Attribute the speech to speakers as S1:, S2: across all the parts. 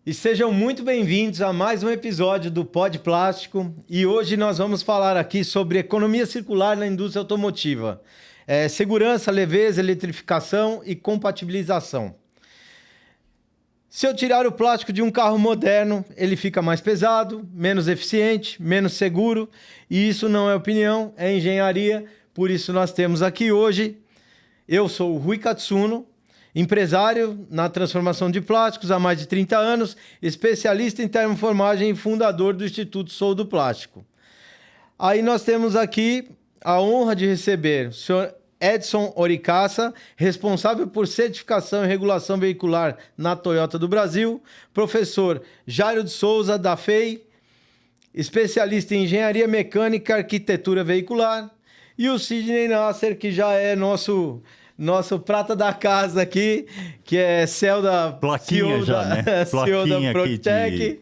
S1: E sejam muito bem-vindos a mais um episódio do Pod Plástico. E hoje nós vamos falar aqui sobre economia circular na indústria automotiva. Segurança, leveza, eletrificação e compatibilização. Se eu tirar o plástico de um carro moderno, ele fica mais pesado, menos eficiente, menos seguro. E isso não é opinião, é engenharia. Por isso nós temos aqui hoje, eu sou o Rui Katsuno, empresário na transformação de plásticos há mais de 30 anos, especialista em termoformagem e fundador do Instituto Sou do Plástico. Aí nós temos aqui a honra de receber o senhor Edson Oricaça, responsável por certificação e regulação veicular na Toyota do Brasil, professor Jairo de Souza, da FEI, especialista em engenharia mecânica e arquitetura veicular, e o Sidney Nasser, que já é nosso prata da casa aqui, que é CEO da
S2: Plaquinha já, né?
S1: CEO da
S2: Plaquinha
S1: Proctec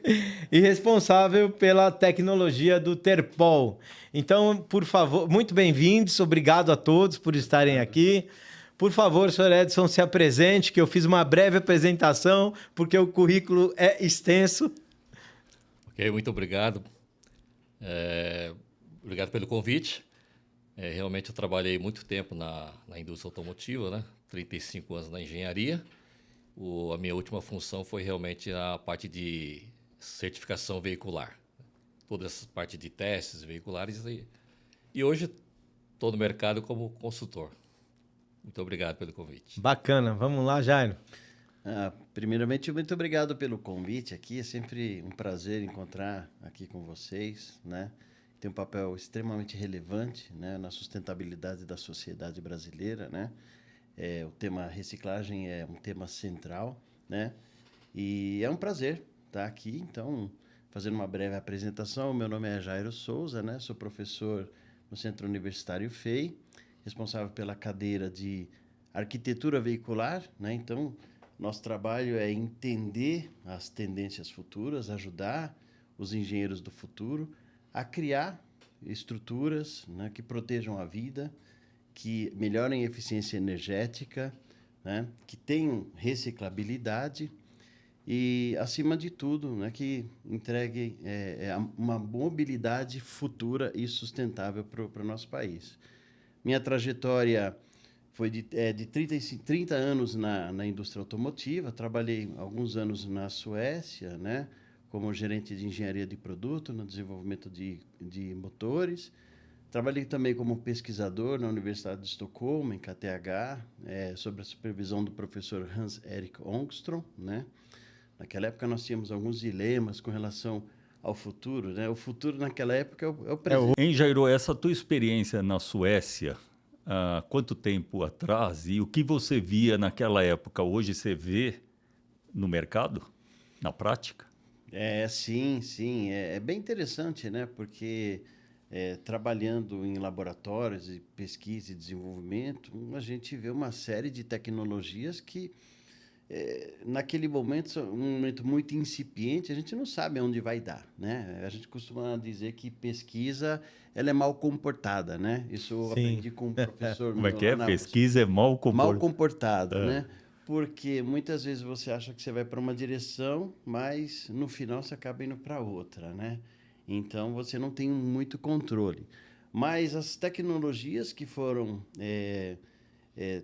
S1: e responsável pela tecnologia do Terpol. Então, por favor, muito bem-vindos, obrigado a todos por estarem aqui. Por favor, senhor Edson, se apresente, que eu fiz uma breve apresentação, porque o currículo é extenso.
S3: Ok, muito obrigado. Obrigado pelo convite. Realmente eu trabalhei muito tempo na indústria automotiva, né? 35 anos na engenharia. A minha última função foi realmente a parte de certificação veicular. Toda essa parte de testes veiculares. E hoje estou no mercado como consultor. Muito obrigado pelo convite.
S1: Bacana. Vamos lá, Jairo.
S4: Primeiramente, muito obrigado pelo convite aqui. É sempre um prazer encontrar aqui com vocês, né? Tem um papel extremamente relevante, né, na sustentabilidade da sociedade brasileira, né? O tema reciclagem é um tema central, né? E é um prazer estar aqui. Então, fazendo uma breve apresentação, meu nome é Jairo Souza, né? Sou professor no Centro Universitário FEI, responsável pela cadeira de arquitetura veicular, né? Então, nosso trabalho é entender as tendências futuras, ajudar os engenheiros do futuro a criar estruturas, né, que protejam a vida, que melhorem a eficiência energética, né, que tenham reciclabilidade e, acima de tudo, né, que entreguem uma mobilidade futura e sustentável para o nosso país. Minha trajetória foi de 30 anos na indústria automotiva. Trabalhei alguns anos na Suécia, né, como gerente de engenharia de produto no desenvolvimento de motores. Trabalhei também como pesquisador na Universidade de Estocolmo, em KTH, sob a supervisão do professor Hans-Erik Ångström, né? Naquela época nós tínhamos alguns dilemas com relação ao futuro, né? O futuro naquela época é o presente.
S2: Hein, Jairo, essa tua experiência na Suécia, há quanto tempo atrás, e o que você via naquela época, hoje você vê no mercado, na prática?
S4: Sim. É bem interessante, né? Porque trabalhando em laboratórios de pesquisa e desenvolvimento, a gente vê uma série de tecnologias que, naquele momento, são um momento muito incipiente, a gente não sabe aonde vai dar, né? A gente costuma dizer que pesquisa ela é mal comportada, né? Isso eu aprendi com um professor.
S2: Como é que é? Pesquisa é mal comportada.
S4: Mal comportada, né? Porque muitas vezes você acha que você vai para uma direção, mas no final você acaba indo para outra, né? Então você não tem muito controle. Mas as tecnologias que foram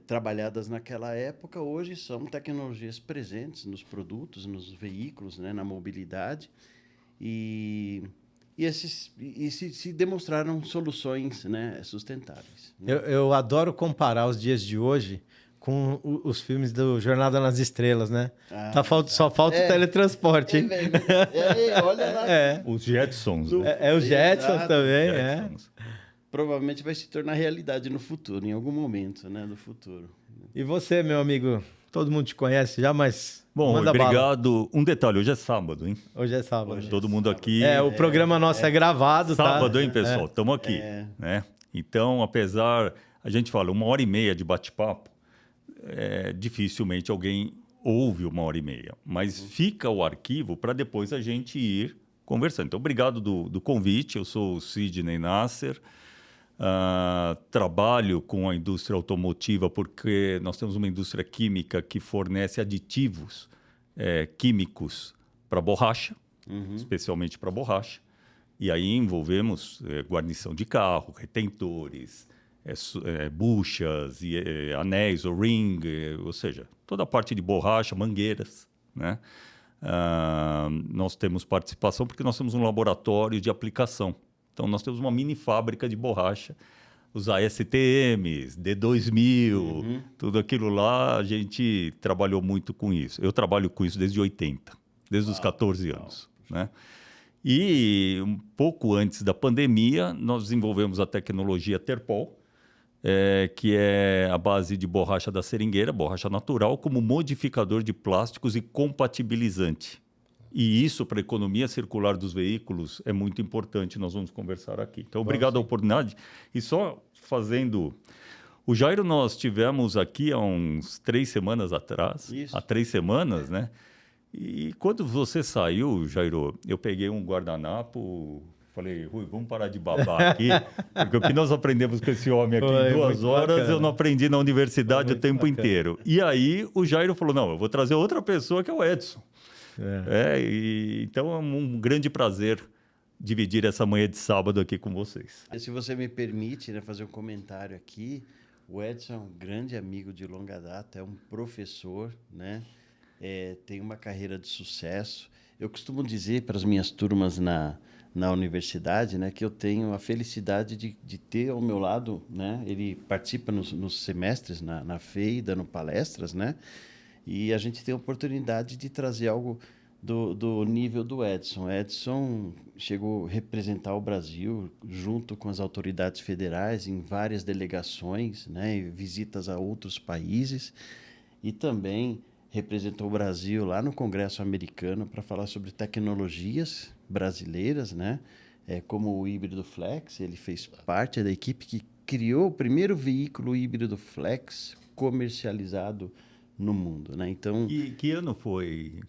S4: trabalhadas naquela época, hoje são tecnologias presentes nos produtos, nos veículos, né? Na mobilidade. E se demonstraram soluções, né? Sustentáveis. Né?
S1: Eu adoro comparar os dias de hoje com os filmes do Jornada nas Estrelas, né? Só falta o teletransporte.
S4: Olha lá.
S2: Os Jetsons.
S1: O Jetson também,
S2: Jetsons.
S4: Provavelmente vai se tornar realidade no futuro, em algum momento, né? Do futuro.
S1: E você, meu amigo? Todo mundo te conhece já, mas
S2: Bom,
S1: manda
S2: obrigado. Bala. Um detalhe, hoje é sábado, hein?
S1: Hoje é sábado.
S2: Todo mundo aqui...
S1: O programa nosso é gravado, tá?
S2: Sábado, hein, pessoal? Estamos aqui, né? Então, apesar... A gente fala 1h30 de bate-papo, dificilmente alguém ouve 1h30, mas fica o arquivo para depois a gente ir conversando. Então, obrigado do convite. Eu sou o Sidney Nasser, trabalho com a indústria automotiva porque nós temos uma indústria química que fornece aditivos químicos para borracha, especialmente para borracha. E aí envolvemos guarnição de carro, retentores, buchas, anéis, ou ring, ou seja, toda a parte de borracha, mangueiras, né? Nós temos participação porque nós temos um laboratório de aplicação. Então, nós temos uma mini fábrica de borracha, os ASTMs, D2000, tudo aquilo lá, a gente trabalhou muito com isso. Eu trabalho com isso desde 80, desde os 14 anos, né? E um pouco antes da pandemia, nós desenvolvemos a tecnologia Terpol, que é a base de borracha da seringueira, borracha natural, como modificador de plásticos e compatibilizante. E isso, para a economia circular dos veículos, é muito importante, nós vamos conversar aqui. Então, obrigado a oportunidade. E só fazendo... O Jairo nós tivemos aqui há uns 3 semanas atrás, há 3 semanas, né? E quando você saiu, Jairo, eu peguei um guardanapo, falei, Rui, vamos parar de babar aqui, porque o que nós aprendemos com esse homem aqui em 2 horas, bacana. Eu não aprendi na universidade o tempo inteiro. E aí o Jairo falou, não, eu vou trazer outra pessoa que é o Edson. Então é um grande prazer dividir essa manhã de sábado aqui com vocês.
S4: Se você me permite, né, fazer um comentário aqui, o Edson é um grande amigo de longa data, é um professor, né? Tem uma carreira de sucesso. Eu costumo dizer para as minhas turmas na universidade, né, que eu tenho a felicidade de ter ao meu lado, né? Ele participa nos semestres na FEI, dando palestras, né? E a gente tem a oportunidade de trazer algo do nível do Edson. Edson chegou a representar o Brasil junto com as autoridades federais em várias delegações, né, e visitas a outros países, e também representou o Brasil lá no Congresso americano para falar sobre tecnologias brasileiras, né? Como o híbrido flex. Ele fez parte da equipe que criou o primeiro veículo híbrido flex comercializado no mundo, né? Então,
S2: que ano foi?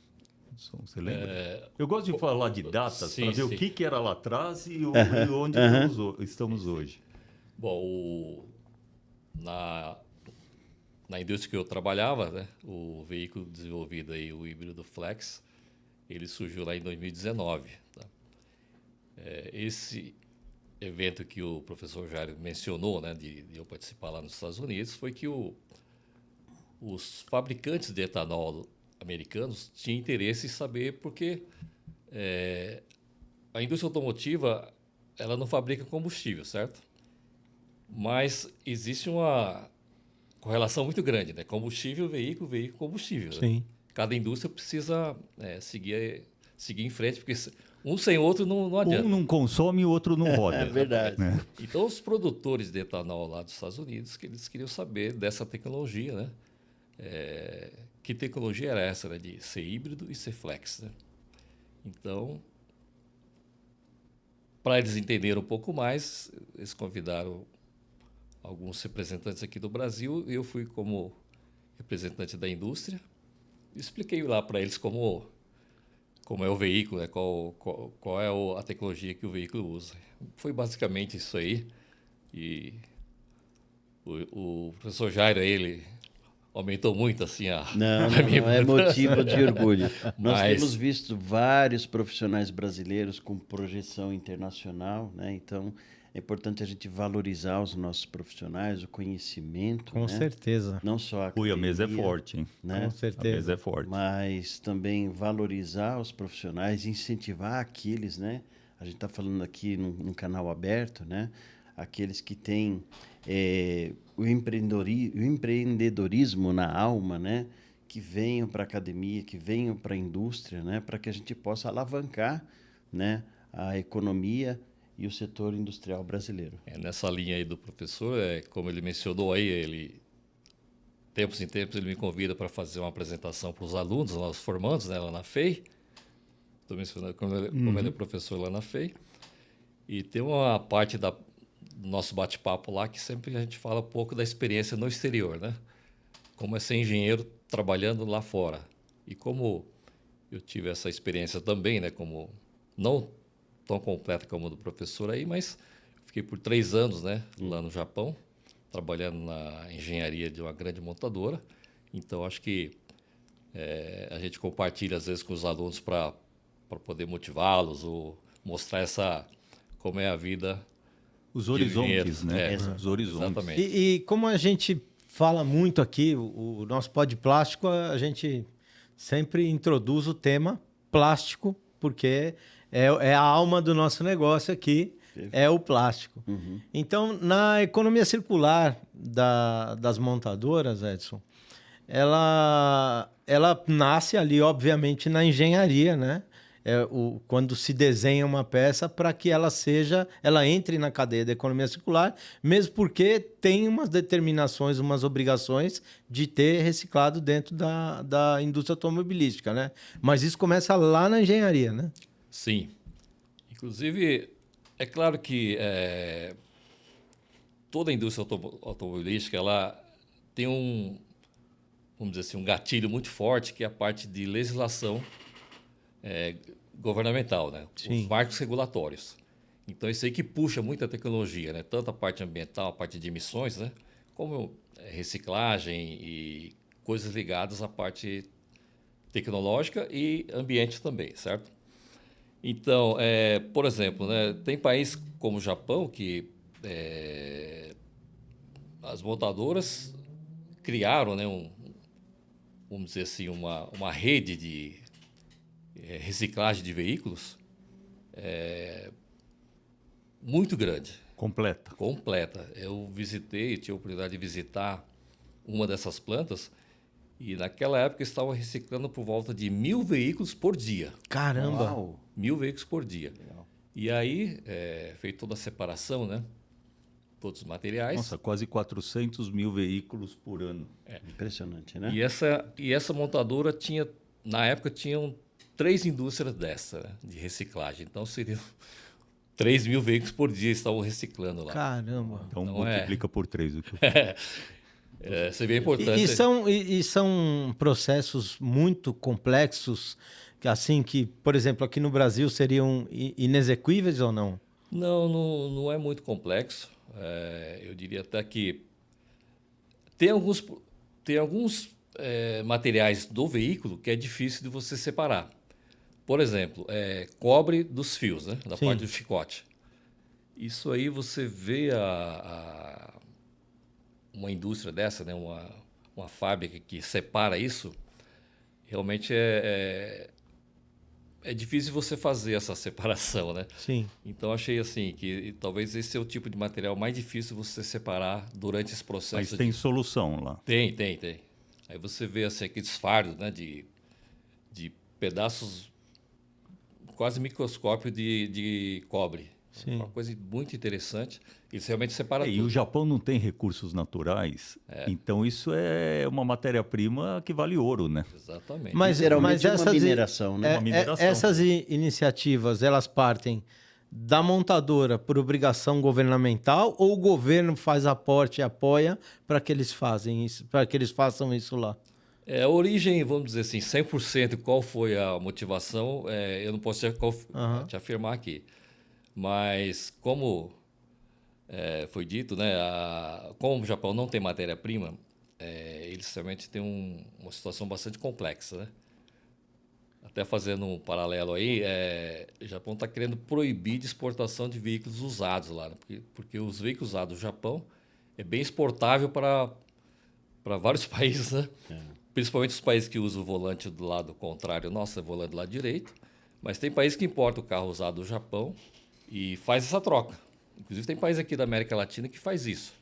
S2: Você lembra? Eu gosto de falar de datas para ver o que era lá atrás e onde estamos hoje.
S3: Bom, na indústria que eu trabalhava, né, o veículo desenvolvido aí, o híbrido flex, ele surgiu lá em 2019. Tá? Esse evento que o professor Jairo mencionou, né, de eu participar lá nos Estados Unidos, foi que os fabricantes de etanol americanos tinham interesse em saber porque a indústria automotiva ela não fabrica combustível, certo? Mas existe uma correlação muito grande, né? Combustível, veículo, combustível.
S1: Sim.
S3: Né? Cada indústria precisa seguir em frente, porque um sem o outro não adianta.
S2: Um não consome e o outro não roda.
S4: É verdade.
S2: Né?
S3: Então, os produtores de etanol lá dos Estados Unidos, que eles queriam saber dessa tecnologia, né? Que tecnologia era essa, né? De ser híbrido e ser flex, né? Então, para eles entenderem um pouco mais, eles convidaram alguns representantes aqui do Brasil, e eu fui como representante da indústria, e expliquei lá para eles como é o veículo, né? qual é a tecnologia que o veículo usa. Foi basicamente isso aí. E o professor Jairo, ele aumentou muito assim a minha
S4: Não é motivo de orgulho. Nós temos visto vários profissionais brasileiros com projeção internacional, né? Então, é importante a gente valorizar os nossos profissionais, o conhecimento.
S1: Com certeza.
S4: Não só a academia,
S2: A mesa é forte, hein?
S4: né?
S1: Com certeza.
S2: A mesa é forte.
S4: Mas também valorizar os profissionais, incentivar aqueles, né? A gente está falando aqui num canal aberto, né? Aqueles que têm o empreendedorismo na alma, né? Que venham para a academia, que venham para a indústria, né? Para que a gente possa alavancar, né? A economia e o setor industrial brasileiro.
S3: Nessa linha aí do professor, como ele mencionou aí, tempos em tempos ele me convida para fazer uma apresentação para os alunos, lá, os formandos, né, lá na FEI. Estou mencionando como ele é professor lá na FEI. E tem uma parte do nosso bate-papo lá que sempre a gente fala um pouco da experiência no exterior, né? Como é ser engenheiro trabalhando lá fora. E como eu tive essa experiência também, né, como não tão completa como a do professor aí, mas fiquei por 3 anos, né, lá no Japão, trabalhando na engenharia de uma grande montadora. Então, acho que a gente compartilha, às vezes, com os alunos para poder motivá-los ou mostrar como é a vida.
S2: Os
S3: de
S2: horizontes,
S3: engenheiros.
S2: né?
S3: É,
S2: Os horizontes.
S3: exatamente.
S1: E como a gente fala muito aqui, o nosso Pod Plástico, a gente sempre introduz o tema plástico, porque é a alma do nosso negócio aqui, é o plástico. Então, na economia circular das montadoras, Edson, ela nasce ali, obviamente, na engenharia, né? Quando se desenha uma peça para que ela entre na cadeia da economia circular, mesmo porque tem umas determinações, umas obrigações de ter reciclado dentro da indústria automobilística, né? Mas isso começa lá na engenharia, né?
S3: Sim. Inclusive, é claro que toda a indústria automobilística ela tem vamos dizer assim, um gatilho muito forte, que é a parte de legislação governamental, né?
S1: Sim.
S3: Os marcos regulatórios. Então, isso aí que puxa muita tecnologia, né? Tanto a parte ambiental, a parte de emissões, né? Como reciclagem e coisas ligadas à parte tecnológica e ambiente também, certo? Então, por exemplo, né? Tem países como o Japão que as montadoras criaram, né? Vamos dizer assim, uma rede de reciclagem de veículos muito grande.
S2: Completa.
S3: Eu tive a oportunidade de visitar uma dessas plantas e naquela época estavam reciclando por volta de 1.000 veículos por dia.
S1: Caramba!
S4: Uau.
S3: 1.000 veículos por dia.
S4: Legal.
S3: E aí, feito toda a separação, né? Todos os materiais.
S2: Nossa, quase 400 mil veículos por ano.
S4: Impressionante, né?
S3: E essa montadora na época, tinham 3 indústrias dessa, né, de reciclagem. Então, seriam 3.000 veículos por dia estavam reciclando lá.
S1: Caramba!
S2: Então,
S3: Então,
S2: multiplica por 3 o que eu
S3: Você vê a importância.
S1: São processos muito complexos, que, por exemplo, aqui no Brasil seriam inexequíveis ou não?
S3: Não é muito complexo. Eu diria até que tem alguns materiais do veículo que é difícil de você separar. Por exemplo, cobre dos fios, né, da
S1: Sim.
S3: parte do chicote. Isso aí você vê uma indústria dessa, né, uma fábrica que separa isso, realmente é difícil você fazer essa separação, né?
S1: Sim.
S3: Então, achei assim que talvez esse é o tipo de material mais difícil você separar durante esse processo.
S2: Mas tem solução lá.
S3: Tem. Aí você vê assim, aqueles fardos, né, de pedaços quase microscópio de cobre.
S1: Sim.
S3: Uma coisa muito interessante. Isso realmente separa
S2: E
S3: tudo.
S2: o Japão não tem recursos naturais, então isso é uma matéria-prima que vale ouro, né?
S3: Exatamente.
S1: Mas,
S4: Literalmente
S1: mas
S4: uma mineração, né?
S2: Uma mineração.
S1: essas iniciativas, elas partem da montadora por obrigação governamental ou o governo faz aporte e apoia para que eles façam isso lá?
S3: A origem, vamos dizer assim, 100% qual foi a motivação, eu não posso te afirmar aqui. Mas como foi dito, né, como o Japão não tem matéria-prima, eles realmente têm uma situação bastante complexa, né? Até fazendo um paralelo aí, o Japão está querendo proibir de exportação de veículos usados lá, né? Porque os veículos usados do Japão é bem exportável para vários países, né? Principalmente os países que usam o volante do lado contrário, nosso é volante do lado direito, mas tem países que importam o carro usado do Japão e faz essa troca. Inclusive tem país aqui da América Latina que faz isso.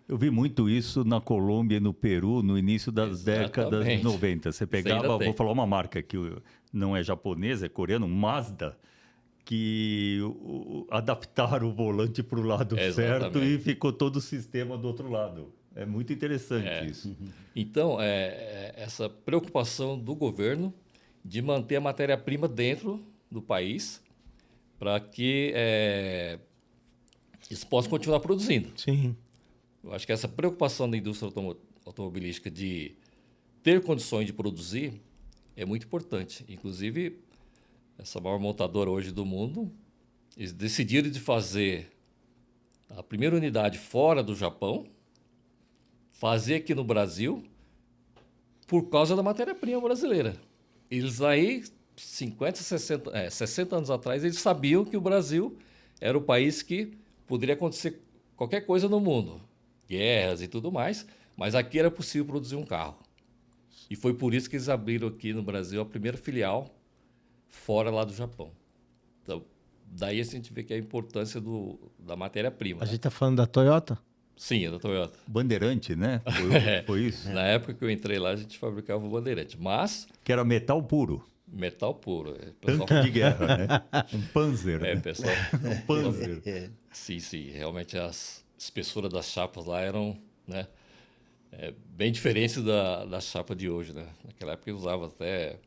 S2: Eu vi muito isso na Colômbia e no Peru no início das décadas de 90. Você pegava, vou falar uma marca que não é japonesa, é coreana, Mazda, que adaptaram o volante para o lado certo e ficou todo o sistema do outro lado. É muito interessante isso.
S3: Então, essa preocupação do governo de manter a matéria-prima dentro do país para que eles possam continuar produzindo.
S1: Sim.
S3: Eu acho que essa preocupação da indústria automobilística de ter condições de produzir é muito importante. Inclusive, essa maior montadora hoje do mundo, eles decidiram de fazer a primeira unidade fora do Japão, fazer aqui no Brasil, por causa da matéria-prima brasileira. Eles aí 60 anos atrás, eles sabiam que o Brasil era o país que poderia acontecer qualquer coisa no mundo, guerras e tudo mais, mas aqui era possível produzir um carro. E foi por isso que eles abriram aqui no Brasil a primeira filial fora lá do Japão. Então, daí a gente vê que a importância da matéria-prima.
S1: A gente está falando da Toyota?
S3: Sim, é da Toyota.
S2: Bandeirante, né? Foi isso?
S3: Na época que eu entrei lá, a gente fabricava o Bandeirante, mas...
S2: Que era metal puro.
S3: Metal puro.
S2: Tanque de guerra, né? Um Panzer.
S3: É,
S2: né?
S3: pessoal.
S2: Um Panzer.
S3: Sim. Realmente as espessuras das chapas lá eram, né, bem diferentes da chapa de hoje, né? Naquela época eu usava até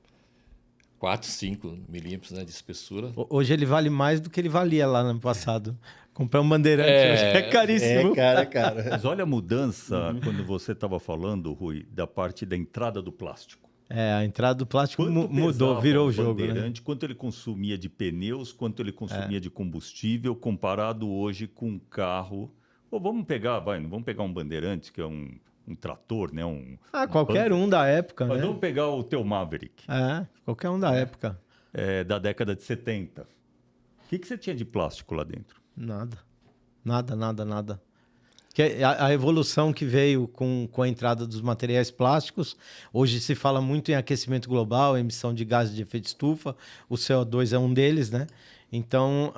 S3: 4, 5 milímetros, né, de espessura.
S1: Hoje ele vale mais do que ele valia lá no passado. Comprar um Bandeirante hoje é caríssimo.
S4: Cara.
S2: Mas olha a mudança, quando você estava falando, Rui, da parte da entrada do plástico.
S1: A entrada do plástico
S2: Quanto
S1: mudou,
S2: pesava
S1: virou o
S2: um
S1: jogo, né?
S2: Bandeirante, quanto ele consumia de pneus, quanto ele consumia de combustível, comparado hoje com um carro. Ou vamos pegar, não vamos pegar um Bandeirante, que é um trator, né?
S1: Qualquer um da época,
S2: Mas
S1: né?
S2: vamos pegar o teu Maverick,
S1: Qualquer um da época.
S2: da década de 70. O que você tinha de plástico lá dentro?
S1: Nada. Que a evolução que veio com a entrada dos materiais plásticos, hoje se fala muito em aquecimento global, emissão de gases de efeito estufa, o CO2 é um deles, né? Então,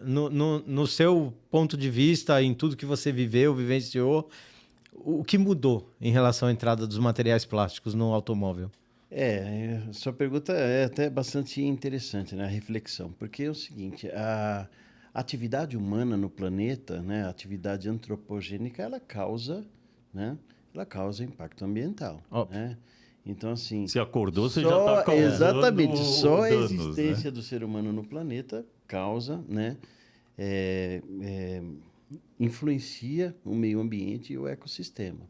S1: no seu ponto de vista, em tudo que você vivenciou, o que mudou em relação à entrada dos materiais plásticos no automóvel?
S4: Sua pergunta é até bastante interessante, né? A reflexão, porque é o seguinte, a atividade humana no planeta, né? A atividade antropogênica, ela causa impacto ambiental, né? Então, assim...
S2: Se acordou, você já está causando
S4: exatamente, só a
S2: danos,
S4: existência
S2: né?
S4: do ser humano no planeta causa, né? Influencia o meio ambiente e o ecossistema.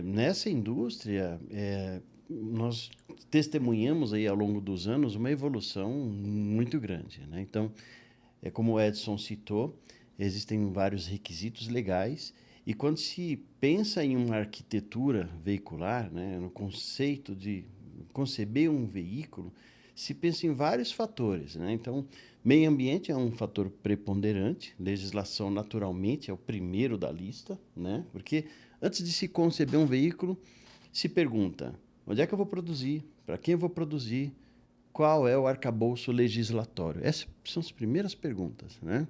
S4: Nessa indústria, nós testemunhamos aí ao longo dos anos uma evolução muito grande, né? Então, como o Edson citou, existem vários requisitos legais e quando se pensa em uma arquitetura veicular, né, no conceito de conceber um veículo, se pensa em vários fatores, né? Então, meio ambiente é um fator preponderante, legislação naturalmente é o primeiro da lista, né? Porque antes de se conceber um veículo, se pergunta: onde é que eu vou produzir? Para quem eu vou produzir? Qual é o arcabouço legislatório? Essas são as primeiras perguntas, né?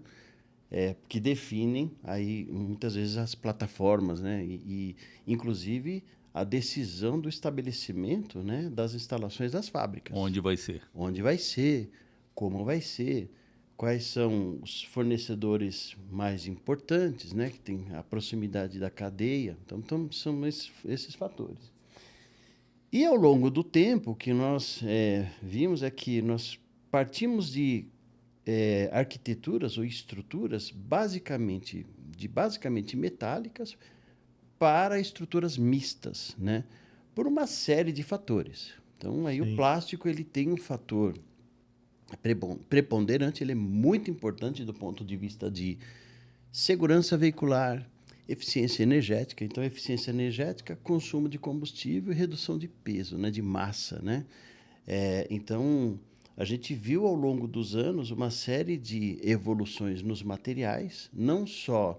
S4: Que definem aí muitas vezes as plataformas, né? E inclusive a decisão do estabelecimento, né, das instalações das fábricas.
S2: Onde vai ser?
S4: Onde vai ser, como vai ser, quais são os fornecedores mais importantes, né, que tem a proximidade da cadeia. Então são esses fatores. E ao longo do tempo, o que nós vimos é que nós partimos de arquiteturas ou estruturas basicamente metálicas para estruturas mistas, né? Por uma série de fatores. Então, aí o plástico ele tem um fator preponderante, ele é muito importante do ponto de vista de segurança veicular, eficiência energética. Então, eficiência energética, consumo de combustível e redução de peso, né? De massa, né? Então, a gente viu ao longo dos anos uma série de evoluções nos materiais, não só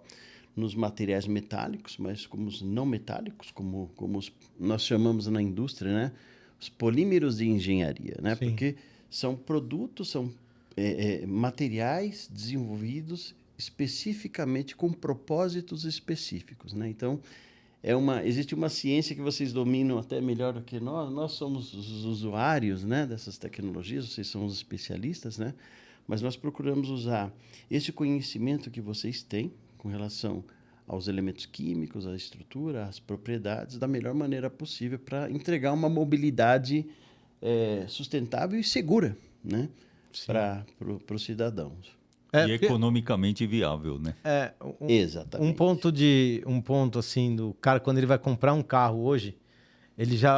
S4: nos materiais metálicos, mas como os não metálicos, como nós chamamos na indústria, né? Os polímeros de engenharia, né?
S1: Sim.
S4: Porque são produtos, são materiais desenvolvidos especificamente com propósitos específicos, né? Então, existe uma ciência que vocês dominam até melhor do que nós. Nós somos os usuários, né, dessas tecnologias, vocês são os especialistas, né? Mas nós procuramos usar esse conhecimento que vocês têm com relação aos elementos químicos, à estrutura, às propriedades, da melhor maneira possível para entregar uma mobilidade sustentável e segura, né, para os cidadãos.
S2: E economicamente viável, né?
S4: Exatamente.
S1: Um ponto assim do cara quando ele vai comprar um carro hoje,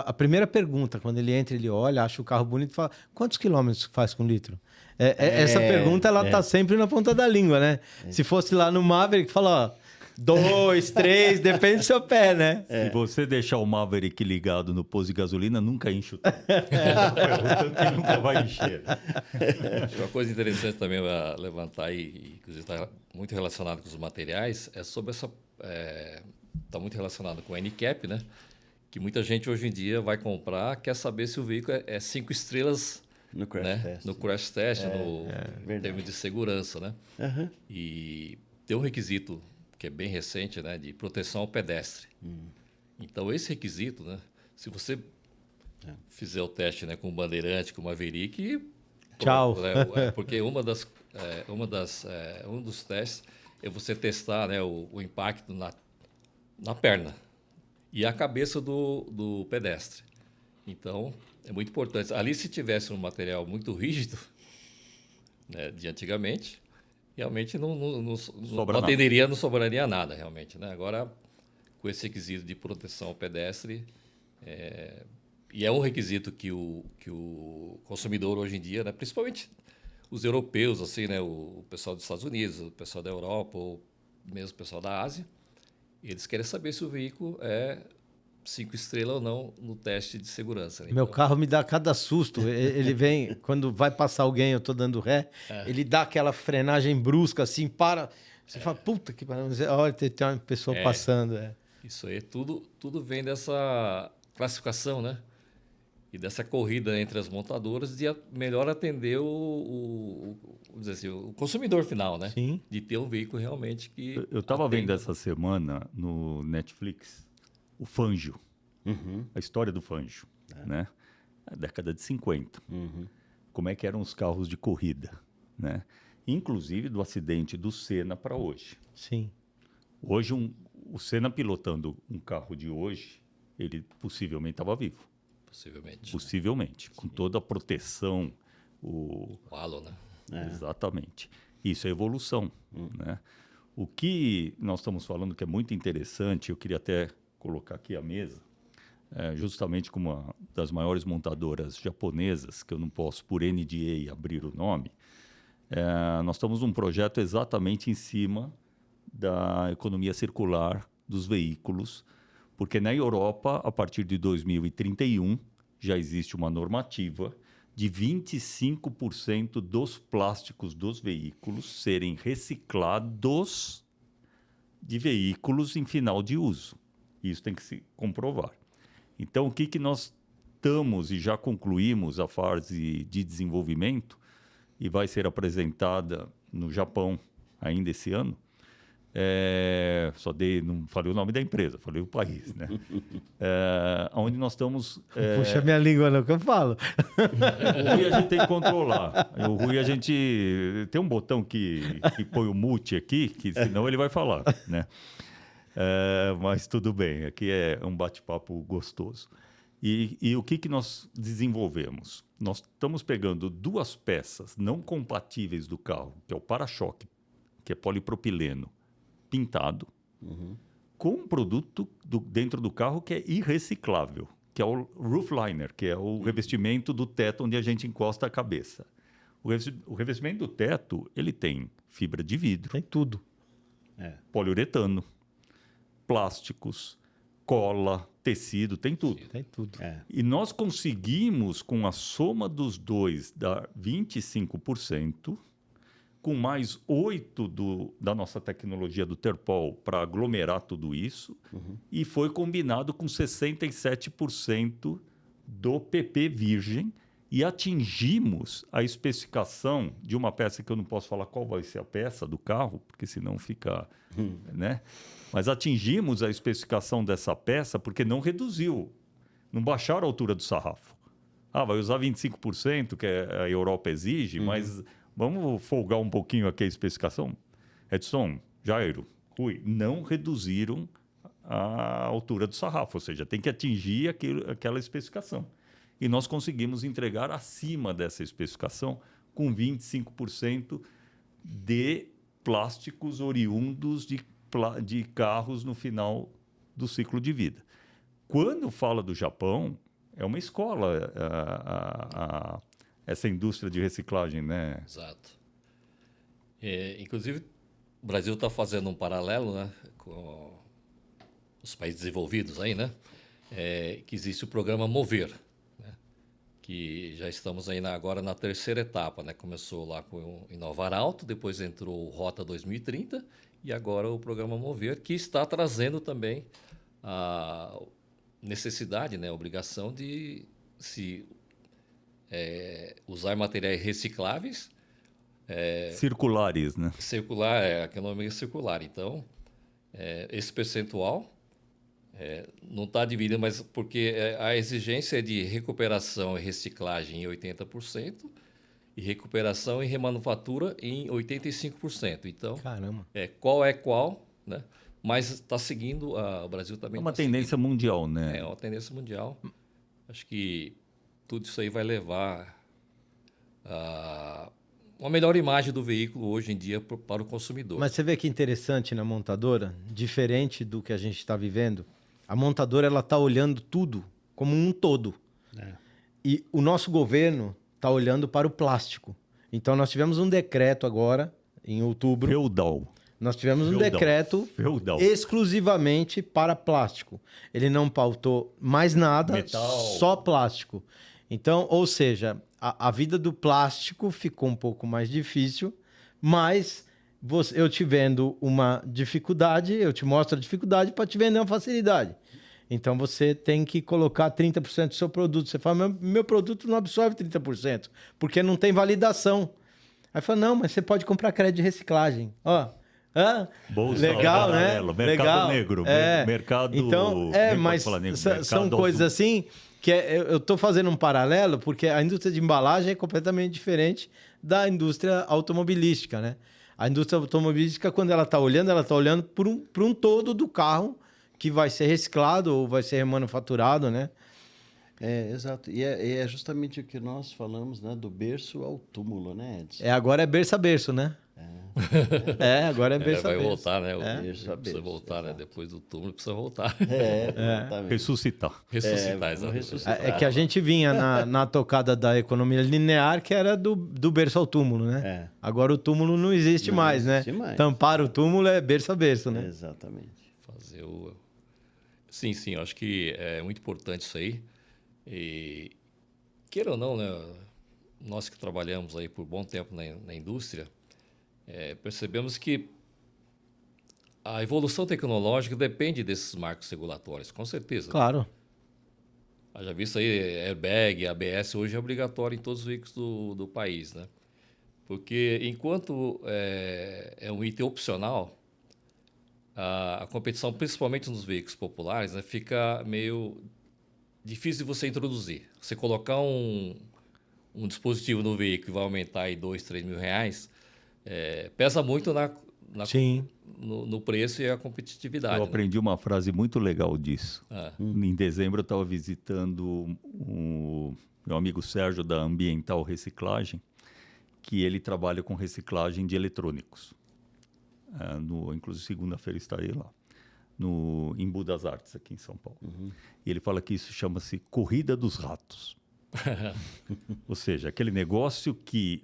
S1: a primeira pergunta quando ele entra, ele olha, acha o carro bonito e fala: quantos quilômetros faz com litro? Essa pergunta ela tá sempre na ponta da língua, né? Se fosse lá no Maverick, fala: ó, 2, 3, depende do seu pé, né?
S2: Se você deixar o Maverick ligado no posto de gasolina, nunca enche o tanque. O tanque nunca vai encher.
S3: Uma coisa interessante também para levantar, e inclusive está muito relacionado com os materiais, é sobre essa. Está muito relacionado com o NCAP, né? Que muita gente hoje em dia vai comprar, quer saber se o veículo é 5 estrelas
S4: No crash
S3: né?
S4: test.
S3: No crash test,
S4: verdade.
S3: em termos de segurança, né?
S4: Aham.
S3: E tem um requisito que é bem recente, né? De proteção ao pedestre. Então, esse requisito, né? Se você fizer o teste, né, com o Bandeirante, com o Maverick...
S1: Tchau.
S3: Porque um dos testes é você testar, né, o impacto na perna e a cabeça do pedestre. Então, é muito importante. Ali, se tivesse um material muito rígido, né, de antigamente, realmente não sobraria nada, realmente. Né? Agora, com esse requisito de proteção ao pedestre, e é um requisito que o consumidor hoje em dia, né, principalmente os europeus, assim, né, o pessoal dos Estados Unidos, o pessoal da Europa, ou mesmo o pessoal da Ásia, eles querem saber se o veículo é 5 estrelas ou não no teste de segurança. Né?
S1: Meu carro me dá cada susto. Ele vem, quando vai passar alguém, eu tô dando ré, ele dá aquela frenagem brusca, assim, para. Você fala, puta que pariu. Olha, tem uma pessoa passando.
S3: Isso aí, tudo vem dessa classificação, né? E dessa corrida entre as montadoras de melhor atender vamos dizer assim, o consumidor final, né?
S1: Sim.
S3: De ter um veículo realmente que...
S2: Eu estava vendo essa semana no Netflix o Fangio, a história do Fangio, né? A década de 50. Como é que eram os carros de corrida, né? Inclusive do acidente do Senna para hoje.
S1: Sim.
S2: Hoje, o Senna pilotando um carro de hoje, ele possivelmente estava vivo. Possivelmente, com toda a proteção.
S3: O halo, né?
S2: Exatamente. Isso é evolução, né? O que nós estamos falando que é muito interessante, eu queria até colocar aqui à mesa, justamente com uma das maiores montadoras japonesas, que eu não posso, por NDA, abrir o nome, nós estamos num projeto exatamente em cima da economia circular dos veículos, porque na Europa, a partir de 2031, já existe uma normativa de 25% dos plásticos dos veículos serem reciclados de veículos em final de uso. Isso tem que se comprovar. Então, o que nós estamos e já concluímos a fase de desenvolvimento e vai ser apresentada no Japão ainda esse ano, não falei o nome da empresa, falei o país, né? Onde nós estamos...
S1: Puxa minha língua não, que eu falo.
S2: O Rui a gente tem que controlar. O Rui a gente... Tem um botão que põe o mute aqui, que senão ele vai falar, né? Mas tudo bem, aqui é um bate-papo gostoso. E o que nós desenvolvemos? Nós estamos pegando duas peças não compatíveis do carro, que é o para-choque, que é polipropileno, pintado, com um produto dentro do carro que é irreciclável, que é o roof liner, que é o revestimento do teto onde a gente encosta a cabeça. O revestimento do teto, ele tem fibra de vidro.
S1: Tem tudo.
S2: Poliuretano, plásticos, cola, tecido, tem tudo.
S1: Tem tudo.
S2: E nós conseguimos, com a soma dos dois, dar 25%, com mais 8% da nossa tecnologia do Terpol para aglomerar tudo isso, e foi combinado com 67% do PP virgem, e atingimos a especificação de uma peça que eu não posso falar qual vai ser a peça do carro, porque senão fica... né? Mas atingimos a especificação dessa peça porque não reduziu, não baixaram a altura do sarrafo. Vai usar 25%, que a Europa exige, mas... Vamos folgar um pouquinho aqui a especificação? Edson, Jairo, Rui, não reduziram a altura do sarrafo, ou seja, tem que atingir aquela especificação. E nós conseguimos entregar acima dessa especificação com 25% de plásticos oriundos de carros no final do ciclo de vida. Quando fala do Japão, é uma escola essa indústria de reciclagem, né?
S3: Exato. Inclusive, o Brasil está fazendo um paralelo, né, com os países desenvolvidos aí, né, que existe o programa Mover, né, que já estamos aí agora na terceira etapa, né, começou lá com o Inovar Alto, depois entrou o Rota 2030 e agora o programa Mover, que está trazendo também a necessidade, né, a obrigação de se usar materiais recicláveis,
S2: Circulares, né?
S3: circular, a economia circular. Então, esse percentual não está dividido, mas porque a exigência é de recuperação e reciclagem em 80% e recuperação e remanufatura em 85%. Então,
S1: Caramba.
S3: qual é qual, né? Mas está seguindo, o Brasil também
S2: É uma
S3: tá
S2: tendência mundial,
S3: seguindo.
S2: né?
S3: É uma tendência mundial. Acho que tudo isso aí vai levar a uma melhor imagem do veículo hoje em dia para o consumidor.
S1: Mas você vê que interessante na montadora, diferente do que a gente está vivendo, a montadora ela está olhando tudo como um todo. E o nosso governo está olhando para o plástico. Então nós tivemos um decreto agora, em outubro.
S2: Feudal.
S1: Nós tivemos um
S2: Feudal.
S1: decreto
S2: Feudal.
S1: exclusivamente para plástico. Ele não pautou mais nada,
S2: Metal.
S1: só plástico. Então, ou seja, a vida do plástico ficou um pouco mais difícil, mas eu te vendo uma dificuldade, eu te mostro a dificuldade para te vender uma facilidade. Então, você tem que colocar 30% do seu produto. Você fala, meu produto não absorve 30%, porque não tem validação. Aí fala, não, mas você pode comprar crédito de reciclagem. Ó,
S2: Bolsa
S1: legal, né?
S2: paralelo, mercado
S1: Legal.
S2: negro, mercado...
S1: Então,
S2: nem posso
S1: mas
S2: falar negro,
S1: são
S2: mercado
S1: coisas
S2: azul.
S1: assim que eu estou fazendo um paralelo porque a indústria de embalagem é completamente diferente da indústria automobilística, né? A indústria automobilística, quando ela está olhando por um todo do carro que vai ser reciclado ou vai ser remanufaturado, né?
S4: Exato. E é justamente o que nós falamos, né? Do berço ao túmulo, né, Edson?
S1: Agora é berço a berço, né? Agora é berço a
S3: vai
S1: berço.
S3: voltar, né?
S4: Berço a
S3: Precisa
S4: berço,
S3: voltar, né?
S4: exato.
S3: Depois do túmulo precisa voltar.
S4: Exatamente.
S2: Ressuscitar.
S3: Ressuscitar,
S4: vamos
S3: exatamente.
S4: ressuscitar.
S1: É que a gente vinha na tocada da economia linear, que era do berço ao túmulo, né? Agora o túmulo não existe
S4: Não
S1: mais,
S4: existe
S1: né?
S4: mais.
S1: Tampar o túmulo é berço a berço, né?
S4: Exatamente.
S3: Fazer o... Sim, eu acho que é muito importante isso aí. E, queira ou não, né? Nós que trabalhamos aí por bom tempo na indústria, percebemos que a evolução tecnológica depende desses marcos regulatórios, com certeza.
S1: Claro.
S3: Já visto aí, airbag, ABS, hoje é obrigatório em todos os veículos do país, né? Porque enquanto é um item opcional, a competição, principalmente nos veículos populares, né, fica meio difícil de você introduzir. Você colocar um dispositivo no veículo que vai aumentar aí 2, 3 mil reais, pesa muito
S1: Sim.
S3: no preço e a competitividade.
S2: Eu
S3: né?
S2: aprendi uma frase muito legal disso. Em dezembro eu estava visitando o meu amigo Sérgio da Ambiental Reciclagem, que ele trabalha com reciclagem de eletrônicos. Inclusive segunda-feira estarei lá, no Embu das Artes, aqui em São Paulo. E ele fala que isso chama-se corrida dos ratos. Ou seja, aquele negócio que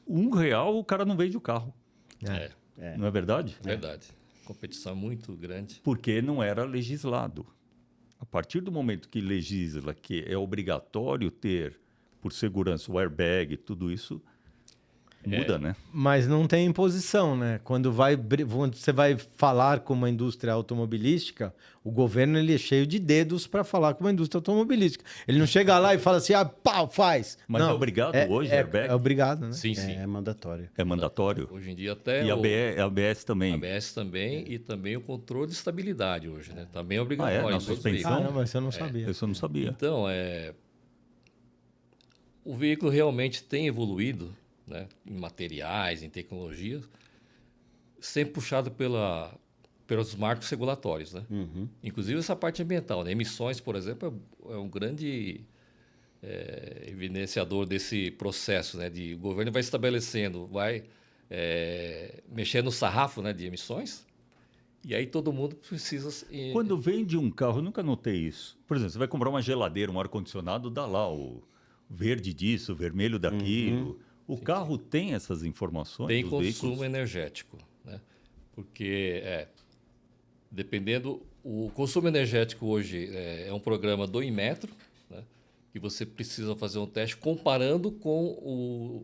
S2: R$1 o cara não vende o carro. Não é verdade?
S3: Verdade. Competição é muito grande.
S2: Porque não era legislado. A partir do momento que legisla que é obrigatório ter, por segurança, o airbag, tudo isso, muda, né?
S1: Mas não tem imposição, né? Quando você vai falar com uma indústria automobilística, o governo ele é cheio de dedos para falar com uma indústria automobilística. Ele não chega lá e fala assim, pau, faz.
S2: Mas
S1: não,
S2: é obrigado hoje, airbag?
S1: É obrigado, né?
S3: Sim.
S4: É mandatório.
S2: É mandatório.
S3: Hoje em dia até
S2: E a ABS também.
S3: ABS também e também o controle de estabilidade hoje, né? Também é obrigatório.
S2: Na
S3: em todos os
S2: suspensão?
S3: veículos.
S1: Caramba, isso eu não sabia.
S2: Isso eu não sabia.
S3: Então, o veículo realmente tem evoluído, né? Em materiais, em tecnologias, sempre puxado pelos marcos regulatórios, né? Inclusive essa parte ambiental, né? Emissões, por exemplo, é um grande evidenciador desse processo, né? O governo vai estabelecendo, vai mexendo no sarrafo, né? De emissões, e aí todo mundo precisa...
S2: Quando vende um carro, eu nunca notei isso. Por exemplo, você vai comprar uma geladeira, um ar-condicionado, dá lá o verde disso, o vermelho daquilo. O carro tem essas informações
S3: tem
S2: dos
S3: consumo
S2: veículos?
S3: energético, né? Porque, dependendo, o consumo energético hoje é um programa do Inmetro, né, que você precisa fazer um teste comparando com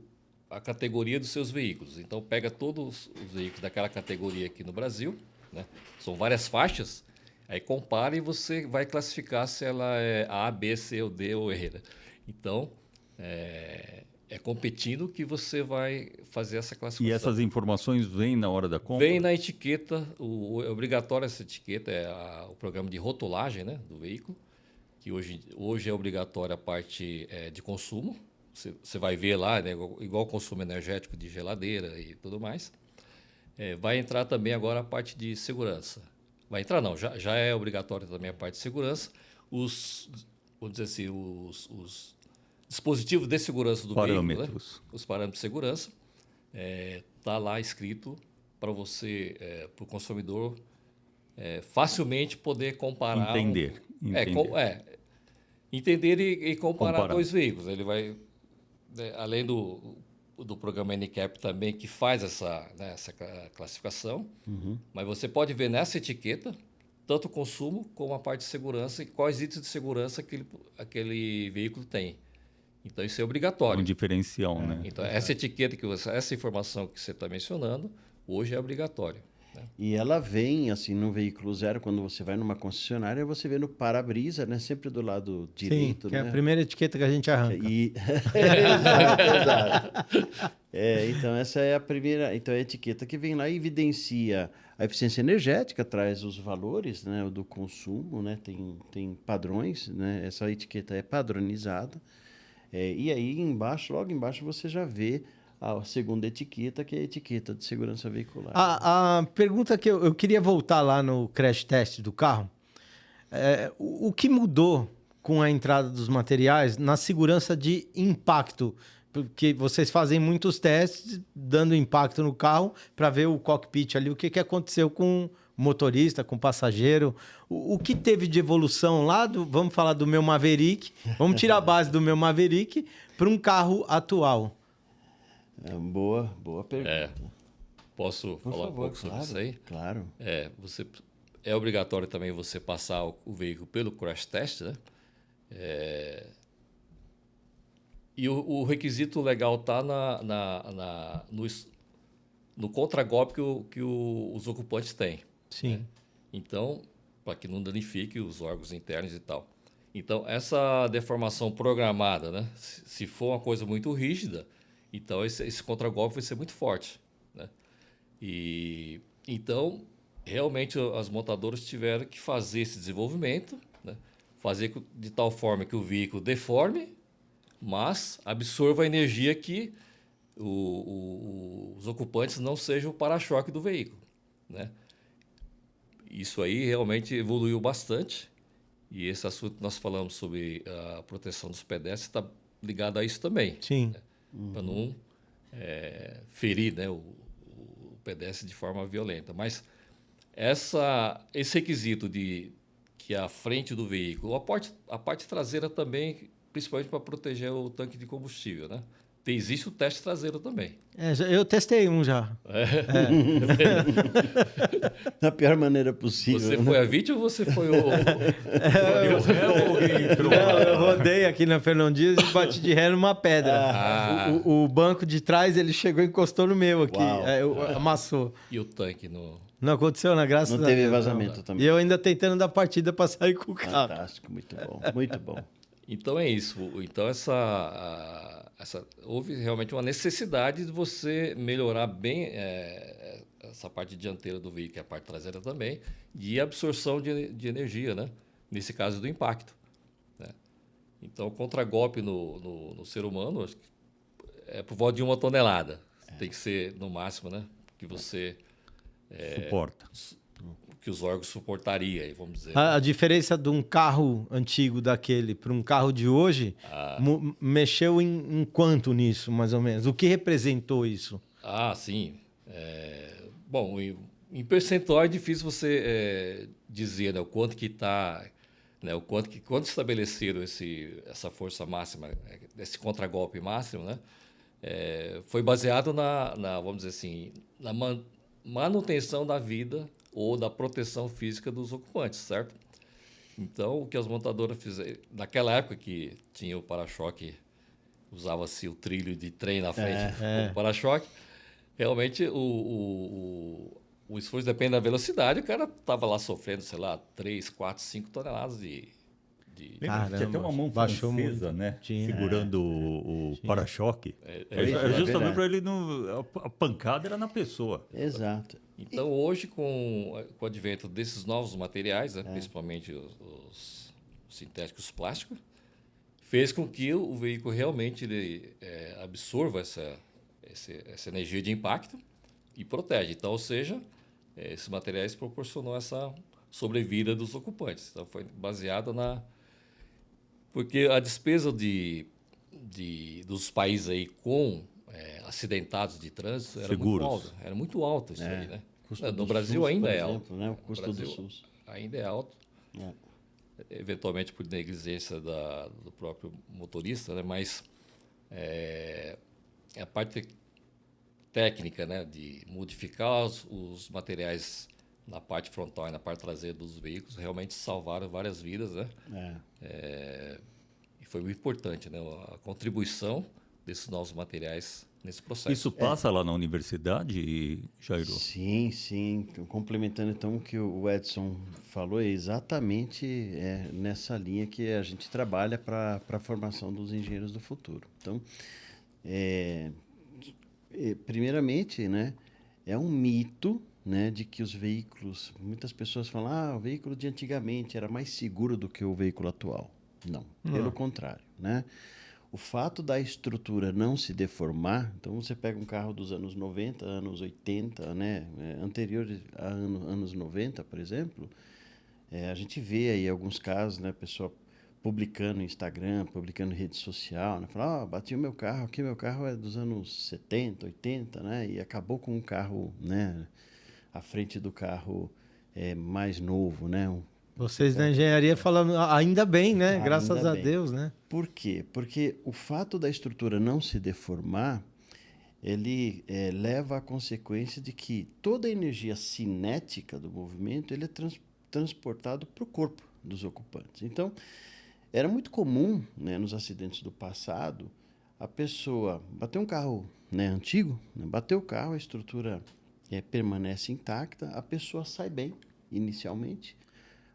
S3: a categoria dos seus veículos. Então, pega todos os veículos daquela categoria aqui no Brasil, né, são várias faixas, aí compara e você vai classificar se ela é A, B, C, ou D ou E. Né? Então, é competindo que você vai fazer essa classificação.
S2: E essas informações vêm na hora da compra?
S3: Vem na etiqueta, é obrigatório essa etiqueta, o programa de rotulagem, né, do veículo, que hoje é obrigatório a parte de consumo. Você vai ver lá, né, igual o consumo energético de geladeira e tudo mais. Vai entrar também agora a parte de segurança. Vai entrar não, já é obrigatório também a parte de segurança. Vamos dizer assim, os dispositivos de segurança do veículo, né? Os parâmetros de segurança, está lá escrito para você, para o consumidor, facilmente poder comparar.
S2: Entender.
S3: Entender e comparar dois veículos. Ele vai, além do programa NCAP também, que faz essa classificação, mas você pode ver nessa etiqueta tanto o consumo como a parte de segurança e quais itens de segurança aquele veículo tem. Então, isso é obrigatório.
S2: Um diferencial, né?
S3: Então, essa etiqueta, essa informação que você está mencionando, hoje é obrigatório. Né?
S4: E ela vem, assim, no veículo zero, quando você vai numa concessionária, você vê no para-brisa, né? Sempre do lado direito,
S1: que
S4: né?
S1: é a primeira etiqueta que a gente arranca.
S4: Exato. Então, essa é a primeira... Então, é a etiqueta que vem lá e evidencia a eficiência energética, traz os valores, né, do consumo, né? Tem padrões, né? Essa etiqueta é padronizada. E aí, logo embaixo, você já vê a segunda etiqueta, que é a etiqueta de segurança veicular.
S1: A pergunta que eu queria voltar lá no crash test do carro, o que mudou com a entrada dos materiais na segurança de impacto? Porque vocês fazem muitos testes dando impacto no carro para ver o cockpit ali, o que aconteceu com o motorista, com o passageiro. O que teve de evolução lá, vamos falar do meu Maverick, vamos tirar a base do meu Maverick para um carro atual.
S4: Boa pergunta.
S3: Posso falar um pouco sobre isso aí?
S4: Claro.
S3: É obrigatório também você passar o veículo pelo crash test, né? E o requisito legal está no contragolpe que os ocupantes têm.
S1: Sim.
S3: Né? Então, para que não danifique os órgãos internos e tal. Então, essa deformação programada, né? Se for uma coisa muito rígida, então esse contragolpe vai ser muito forte. Né? Então, realmente, as montadoras tiveram que fazer esse desenvolvimento, né? Fazer de tal forma que o veículo deforme, mas absorva a energia que os ocupantes não sejam o para-choque do veículo. Né? Isso aí realmente evoluiu bastante. E esse assunto que nós falamos sobre a proteção dos pedestres está ligado a isso também.
S1: Sim.
S3: Né? Para não ferir, né, o pedestre de forma violenta. Mas esse requisito de que a frente do veículo, a parte traseira também, principalmente para proteger o tanque de combustível, né? Existe o teste traseiro também.
S1: Eu testei um já.
S4: Da pior maneira possível.
S3: Você foi a vítima ou você foi o...
S1: Eu rodei aqui na Fernão Dias e bati de ré numa pedra. O banco de trás, ele chegou e encostou no meu aqui. Amassou.
S3: E o tanque no...
S1: Não aconteceu, né? Graças a Deus.
S4: Não teve vazamento também.
S1: E eu ainda tentando dar partida para sair com o carro.
S4: Fantástico, muito bom, muito bom.
S3: Então é isso. Então houve realmente uma necessidade de você melhorar bem essa parte dianteira do veículo, e a parte traseira também, de absorção de energia, né? Nesse caso do impacto. Né? Então, o contragolpe no ser humano é por volta de 1 tonelada. Tem que ser no máximo, né? Que você...
S2: suporta.
S3: Que os órgãos suportariam, vamos dizer.
S1: A diferença de um carro antigo daquele para um carro de hoje mexeu em quanto nisso, mais ou menos? O que representou isso?
S3: Sim. Bom, em percentual é difícil você dizer, né, o quanto que está... Né, quando estabeleceram essa força máxima, esse contragolpe máximo, né, foi baseado vamos dizer assim, manutenção da vida ou da proteção física dos ocupantes, certo? Então, o que as montadoras fizeram... Naquela época que tinha o para-choque, usava-se o trilho de trem na frente do para-choque, realmente o esforço depende da velocidade, o cara estava lá sofrendo, sei lá, 3, 4, 5 toneladas de...
S2: Lembra que tinha até uma mão
S1: baixou
S2: francesa,
S1: muito.
S2: né?
S1: Tinha.
S2: Segurando o para-choque.
S4: é
S2: Justamente
S4: verdade.
S2: para ele não... A pancada era na pessoa.
S4: Exato.
S3: Então, hoje, com o advento desses novos materiais, né, principalmente os sintéticos plásticos, fez com que o veículo realmente ele, absorva essa energia de impacto e protege. Então, ou seja, esses materiais proporcionou essa sobrevida dos ocupantes. Então, foi baseado na... Porque a despesa dos países aí com acidentados de trânsito era muito
S2: Seguros.
S3: alta. Era muito alto isso aí, né?
S4: Custo
S3: No
S4: do
S3: Brasil
S4: SUS,
S3: ainda
S4: por
S3: é
S4: exemplo,
S3: alto.
S4: né? O custo
S3: Brasil
S4: do SUS.
S3: ainda é alto.
S4: É.
S3: Eventualmente por negligência do próprio motorista, né? Mas a parte técnica, né? De modificar os materiais na parte frontal e na parte traseira dos veículos realmente salvaram várias vidas, né? E foi muito importante, né? A contribuição desses novos materiais nesse processo.
S2: Isso passa lá na universidade, Jairo?
S4: Sim, sim. Complementando então o que o Edson falou, é exatamente nessa linha que a gente trabalha para a formação dos engenheiros do futuro. Então, primeiramente, né, é um mito, né, de que os veículos... Muitas pessoas falam, o veículo de antigamente era mais seguro do que o veículo atual. Não, pelo contrário, né? O fato da estrutura não se deformar, então você pega um carro dos anos 90, anos 80, né, anteriores a anos 90, por exemplo, a gente vê aí alguns casos, né, pessoa publicando no Instagram, publicando em rede social, né, fala, bati o meu carro, aqui meu carro é dos anos 70, 80, né, e acabou com um carro, né, à frente do carro mais novo, né.
S1: Vocês da engenharia falando, ainda bem, né?
S4: Ainda
S1: Graças a
S4: bem.
S1: Deus, né?
S4: Por quê? Porque o fato da estrutura não se deformar, ele leva à consequência de que toda a energia cinética do movimento ele é transportado para o corpo dos ocupantes. Então, era muito comum, né, nos acidentes do passado, a pessoa bater um carro, né, antigo, né, bater o carro, a estrutura permanece intacta, a pessoa sai bem inicialmente,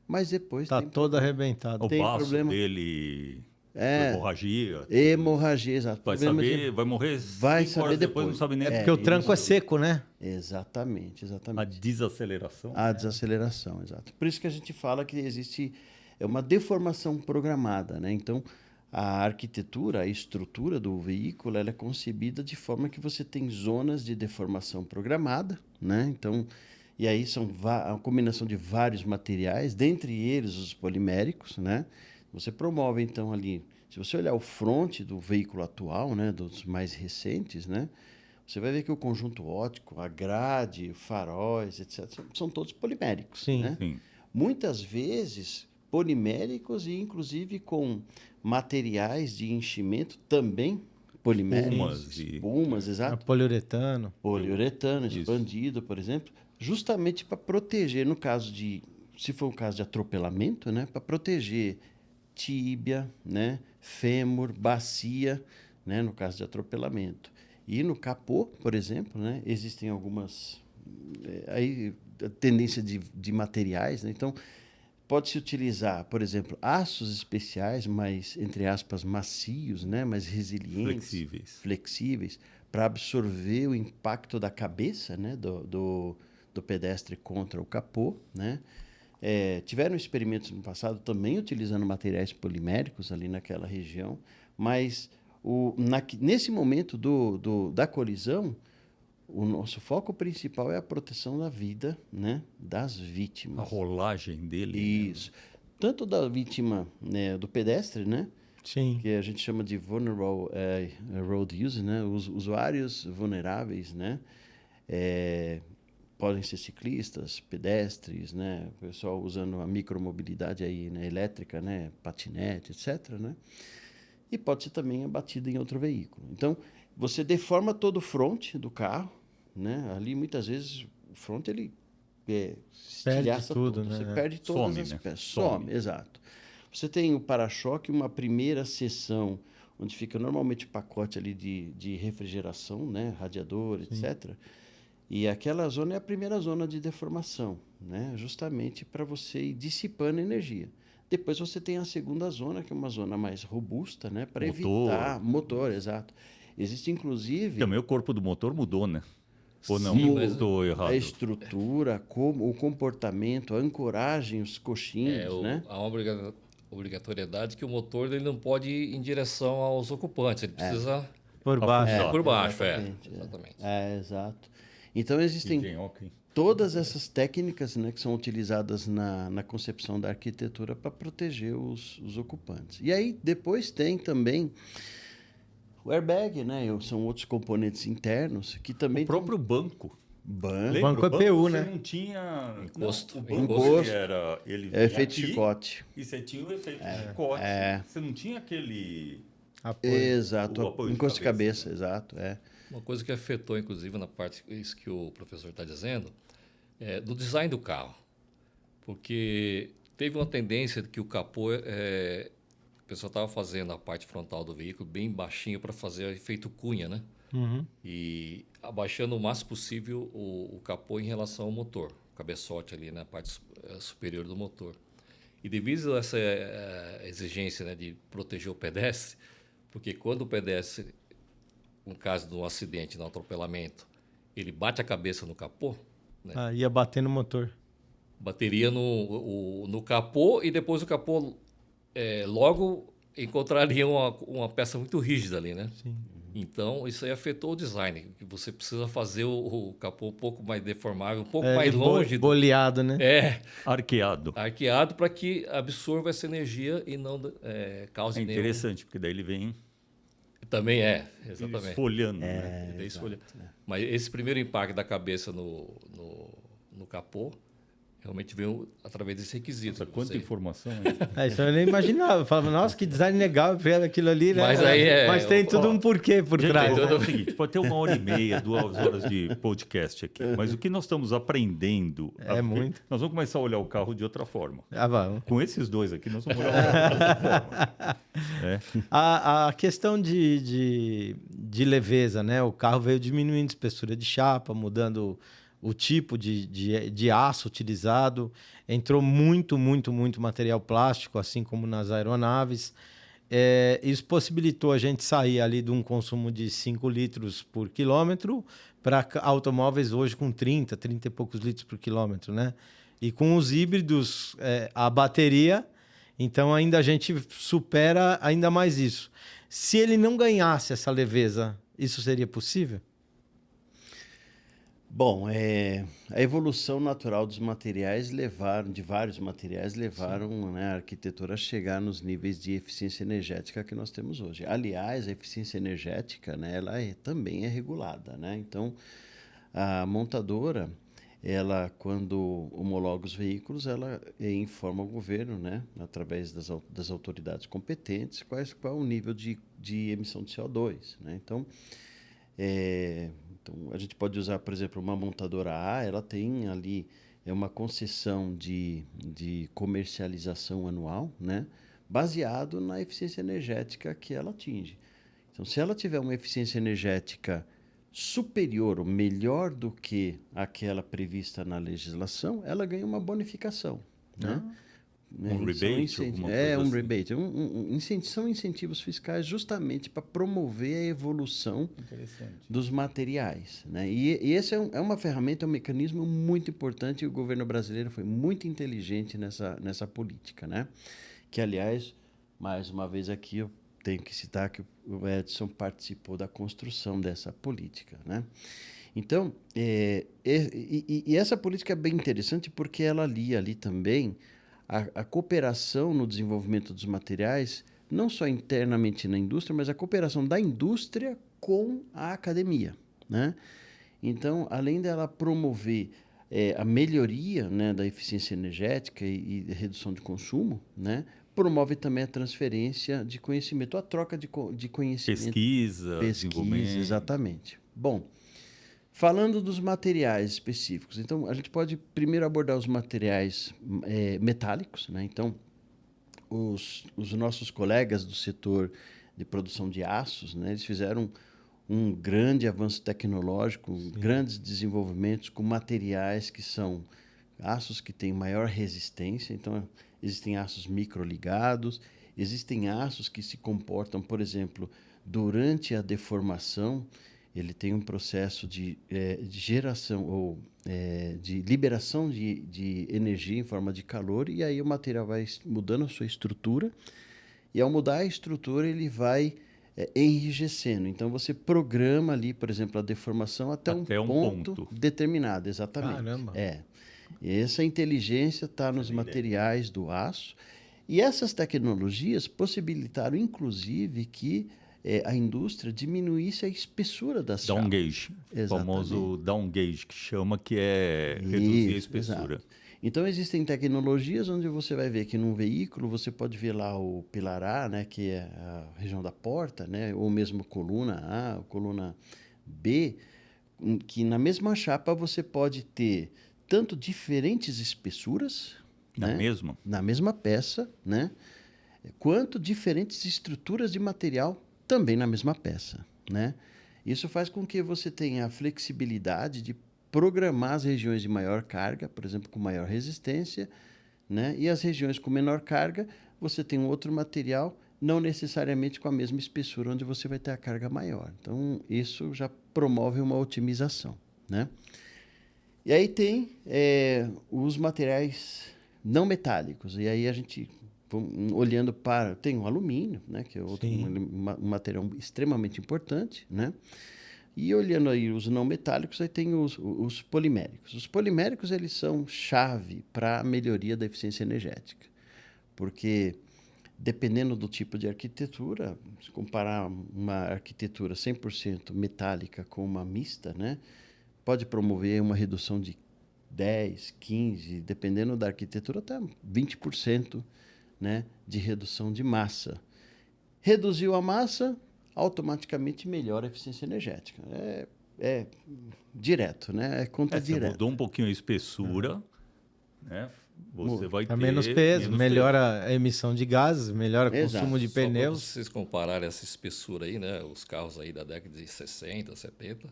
S4: mas depois
S1: Tá
S4: tem
S1: todo arrebentado.
S2: O
S4: Tem
S2: baço
S4: problema.
S2: dele, hemorragia.
S4: hemorragia, exato.
S2: Vai
S4: Problema
S2: saber, vai morrer
S4: vai
S2: 5
S4: saber
S2: horas depois, não
S4: depois.
S2: sabe nem
S1: Porque o tranco é seco, né?
S4: Exatamente,
S2: a
S4: exatamente.
S2: desaceleração.
S4: A desaceleração, exato. Por isso que a gente fala que existe uma deformação programada, né? Então, a arquitetura, a estrutura do veículo, ela é concebida de forma que você tem zonas de deformação programada, né? Então, e aí são a combinação de vários materiais, dentre eles os poliméricos, né? Você promove, então, ali... Se você olhar o fronte do veículo atual, né? Dos mais recentes, né? Você vai ver que o conjunto óptico, a grade, faróis, etc., são todos poliméricos.
S1: Sim.
S4: Né?
S2: Sim.
S4: Muitas vezes poliméricos e inclusive com materiais de enchimento também poliméricos. Espumas,
S1: A
S4: exato.
S1: poliuretano.
S4: Poliuretano,
S2: Isso.
S4: expandido, por exemplo, justamente para proteger, no caso de, se for um caso de atropelamento, né, para proteger tíbia, né, fêmur, bacia, né, no caso de atropelamento. E no capô, por exemplo, né, existem algumas aí a tendência de materiais, né? Então pode-se utilizar, por exemplo, aços especiais, mais entre aspas macios, né, mais resilientes, flexíveis, para absorver o impacto da cabeça, né, do pedestre contra o capô, né? Tiveram experimentos no passado também utilizando materiais poliméricos ali naquela região, mas nesse momento da colisão, o nosso foco principal é a proteção da vida, né, das vítimas.
S2: A rolagem dele.
S4: Isso. Tanto da vítima, né, do pedestre, né?
S1: Sim.
S4: Que a gente chama de vulnerable road user, né? Os usuários vulneráveis, né? Podem ser ciclistas, pedestres, né? O pessoal usando a micromobilidade aí, né, elétrica, né? Patinete, etc., né? E pode ser também abatido em outro veículo. Então, você deforma todo o fronte do carro, né? Ali, muitas vezes, front ele
S1: Perde
S4: estilhaça
S1: tudo,
S4: tudo.
S1: né?
S4: Você perde todas
S2: Some,
S4: as
S2: né?
S4: peças.
S2: Some.
S4: Exato. Você tem o para-choque, uma primeira seção, onde fica normalmente o pacote ali de refrigeração, né? Radiador, etc. E aquela zona é a primeira zona de deformação, né? Justamente para você ir dissipando energia. Depois você tem a segunda zona, que é uma zona mais robusta, né? Para
S2: Motor.
S4: evitar motor, exato. Existe inclusive
S2: Também o corpo do motor mudou, né? Ou não?
S3: Sim, mas
S2: Estou errado.
S4: a estrutura, como o comportamento, a ancoragem, os coxins, né?
S3: há uma obrigatoriedade que o motor ele não pode ir em direção aos ocupantes, ele precisa
S1: Por baixo.
S2: Afundar.
S3: por baixo,
S4: Exatamente,
S3: exatamente.
S4: Exato. Então existem
S2: Ok.
S4: todas essas técnicas, né, que são utilizadas na concepção da arquitetura para proteger os ocupantes. E aí depois tem também o airbag, né? São outros componentes internos que também
S2: O próprio banco.
S4: banco,
S2: Lembra?
S1: Banco
S2: O
S1: EPU,
S2: você
S1: né?
S2: não tinha...
S3: Encosto.
S2: Não, o banco
S4: Encosto.
S2: ele
S4: é
S2: vinha
S4: efeito
S2: aqui,
S4: chicote.
S2: E você tinha o efeito chicote. Você não tinha aquele...
S1: Apoio.
S4: Exato,
S2: O apoio de
S4: encosto de
S2: cabeça,
S4: cabeça, exato,
S3: Uma coisa que afetou, inclusive, na parte isso que o professor está dizendo, é do design do carro. Porque teve uma tendência de que o capô, o pessoal estava fazendo a parte frontal do veículo bem baixinho para fazer efeito cunha, né?
S1: Uhum.
S3: E abaixando o máximo possível o capô em relação ao motor, o cabeçote ali na parte superior do motor. E devido a essa exigência, né, de proteger o pedestre, porque quando o pedestre, no caso de um acidente, de um atropelamento, ele bate a cabeça no capô, né,
S1: Ia bater no motor.
S3: bateria no capô e depois o capô logo encontraria uma peça muito rígida ali, né?
S1: Sim.
S3: Então, isso aí afetou o design, que você precisa fazer o capô um pouco mais deformável, um pouco
S1: É,
S3: mais longe,
S1: boleado, né?
S2: Arqueado.
S3: arqueado, para que absorva essa energia e não cause
S2: É
S3: nenhum...
S2: interessante, porque daí ele vem
S3: Também exatamente.
S2: esfolhando, né?
S3: Ele esfolha. Mas esse primeiro impacto da cabeça no capô, realmente veio através desse requisito.
S2: Nossa, quanta
S3: Você-
S2: informação, hein?
S1: Isso eu nem imaginava. Eu falava, nossa, que design legal aquilo ali, né?
S3: Mas aí
S1: Mas tem tudo um porquê por
S2: Gente,
S1: trás.
S2: é
S1: né?
S2: o seguinte, pode ter 1h30, 2 horas de podcast aqui, mas o que nós estamos aprendendo...
S1: Muito.
S2: Nós vamos começar a olhar o carro de outra forma.
S1: Vamos.
S2: Com esses dois aqui, nós vamos olhar o carro de outra forma.
S1: A questão de leveza, né? O carro veio diminuindo a espessura de chapa, mudando o tipo de aço utilizado. Entrou muito material plástico, assim como nas aeronaves. Isso possibilitou a gente sair ali de um consumo de 5 litros por quilômetro para automóveis hoje com 30 e poucos litros por quilômetro, né? E com os híbridos, a bateria, então ainda a gente supera ainda mais isso. Se ele não ganhasse essa leveza, isso seria possível?
S4: Bom, a evolução natural dos materiais de vários materiais levaram, né, a arquitetura a chegar nos níveis de eficiência energética que nós temos hoje. Aliás, a eficiência energética, né, ela também é regulada, né? Então, a montadora, ela, quando homologa os veículos, ela informa o governo, né, através das autoridades competentes, qual é o nível de emissão de CO2, né? Então, a gente pode usar, por exemplo, uma montadora A, ela tem ali uma concessão de comercialização anual, né, baseado na eficiência energética que ela atinge. Então, se ela tiver uma eficiência energética superior ou melhor do que aquela prevista na legislação, ela ganha uma bonificação, né?
S2: Um rebate, alguma coisa
S4: um
S2: assim?
S4: rebate. São incentivos fiscais justamente para promover a evolução dos materiais, né? E esse é uma ferramenta, um mecanismo muito importante, e o governo brasileiro foi muito inteligente nessa política, né? Que, aliás, mais uma vez aqui eu tenho que citar que o Edson participou da construção dessa política, né? Então, essa política é bem interessante porque ela alia ali também a cooperação no desenvolvimento dos materiais, não só internamente na indústria, mas a cooperação da indústria com a academia, né? Então, além dela promover a melhoria, né, da eficiência energética e redução de consumo, né, promove também a transferência de conhecimento, a troca de conhecimento.
S2: Pesquisa, desenvolvimento.
S4: Exatamente. Bom, Falando dos materiais específicos, então a gente pode primeiro abordar os materiais metálicos, né? Então, os nossos colegas do setor de produção de aços, né? Eles fizeram um grande avanço tecnológico, grandes desenvolvimentos com materiais que são aços que têm maior resistência. Então, existem aços microligados, existem aços que se comportam, por exemplo, durante a deformação, ele tem um processo de geração ou de liberação de energia em forma de calor, e aí o material vai mudando a sua estrutura, e ao mudar a estrutura, ele vai enrijecendo. Então, você programa ali, por exemplo, a deformação até um ponto determinado, exatamente.
S1: Caramba!
S4: Essa inteligência está nos materiais do aço, e essas tecnologias possibilitaram, inclusive, que a indústria diminuísse a espessura das chapas.
S2: Down gauge, o famoso down gauge, que chama, que é reduzir a espessura.
S4: Exato. Então, existem tecnologias onde você vai ver que num veículo você pode ver lá o pilar A, né, que é a região da porta, né, ou mesmo coluna A, coluna B, que na mesma chapa você pode ter tanto diferentes espessuras, na mesma peça, né, quanto diferentes estruturas de material também na mesma peça, né? Isso faz com que você tenha a flexibilidade de programar as regiões de maior carga, por exemplo, com maior resistência, né? E as regiões com menor carga, você tem um outro material, não necessariamente com a mesma espessura, onde você vai ter a carga maior. Então, isso já promove uma otimização, né? E aí tem os materiais não metálicos. E aí a gente, olhando para... Tem o alumínio, né? Que é outro, um material extremamente importante, né? E olhando aí os não metálicos, aí tem os poliméricos. Os poliméricos, eles são chave para a melhoria da eficiência energética. Porque, dependendo do tipo de arquitetura, se comparar uma arquitetura 100% metálica com uma mista, né? Pode promover uma redução de 10, 15, dependendo da arquitetura, até 20%, né, de redução de massa. Reduziu a massa, automaticamente melhora a eficiência energética. É direto, né? É conta direta.
S2: Mudou um pouquinho a espessura, né? Você vai ter
S1: menos peso, melhora a emissão de gases, melhora o consumo de pneus.
S3: Se vocês compararem essa espessura aí, né? Os carros aí da década de 60, 70,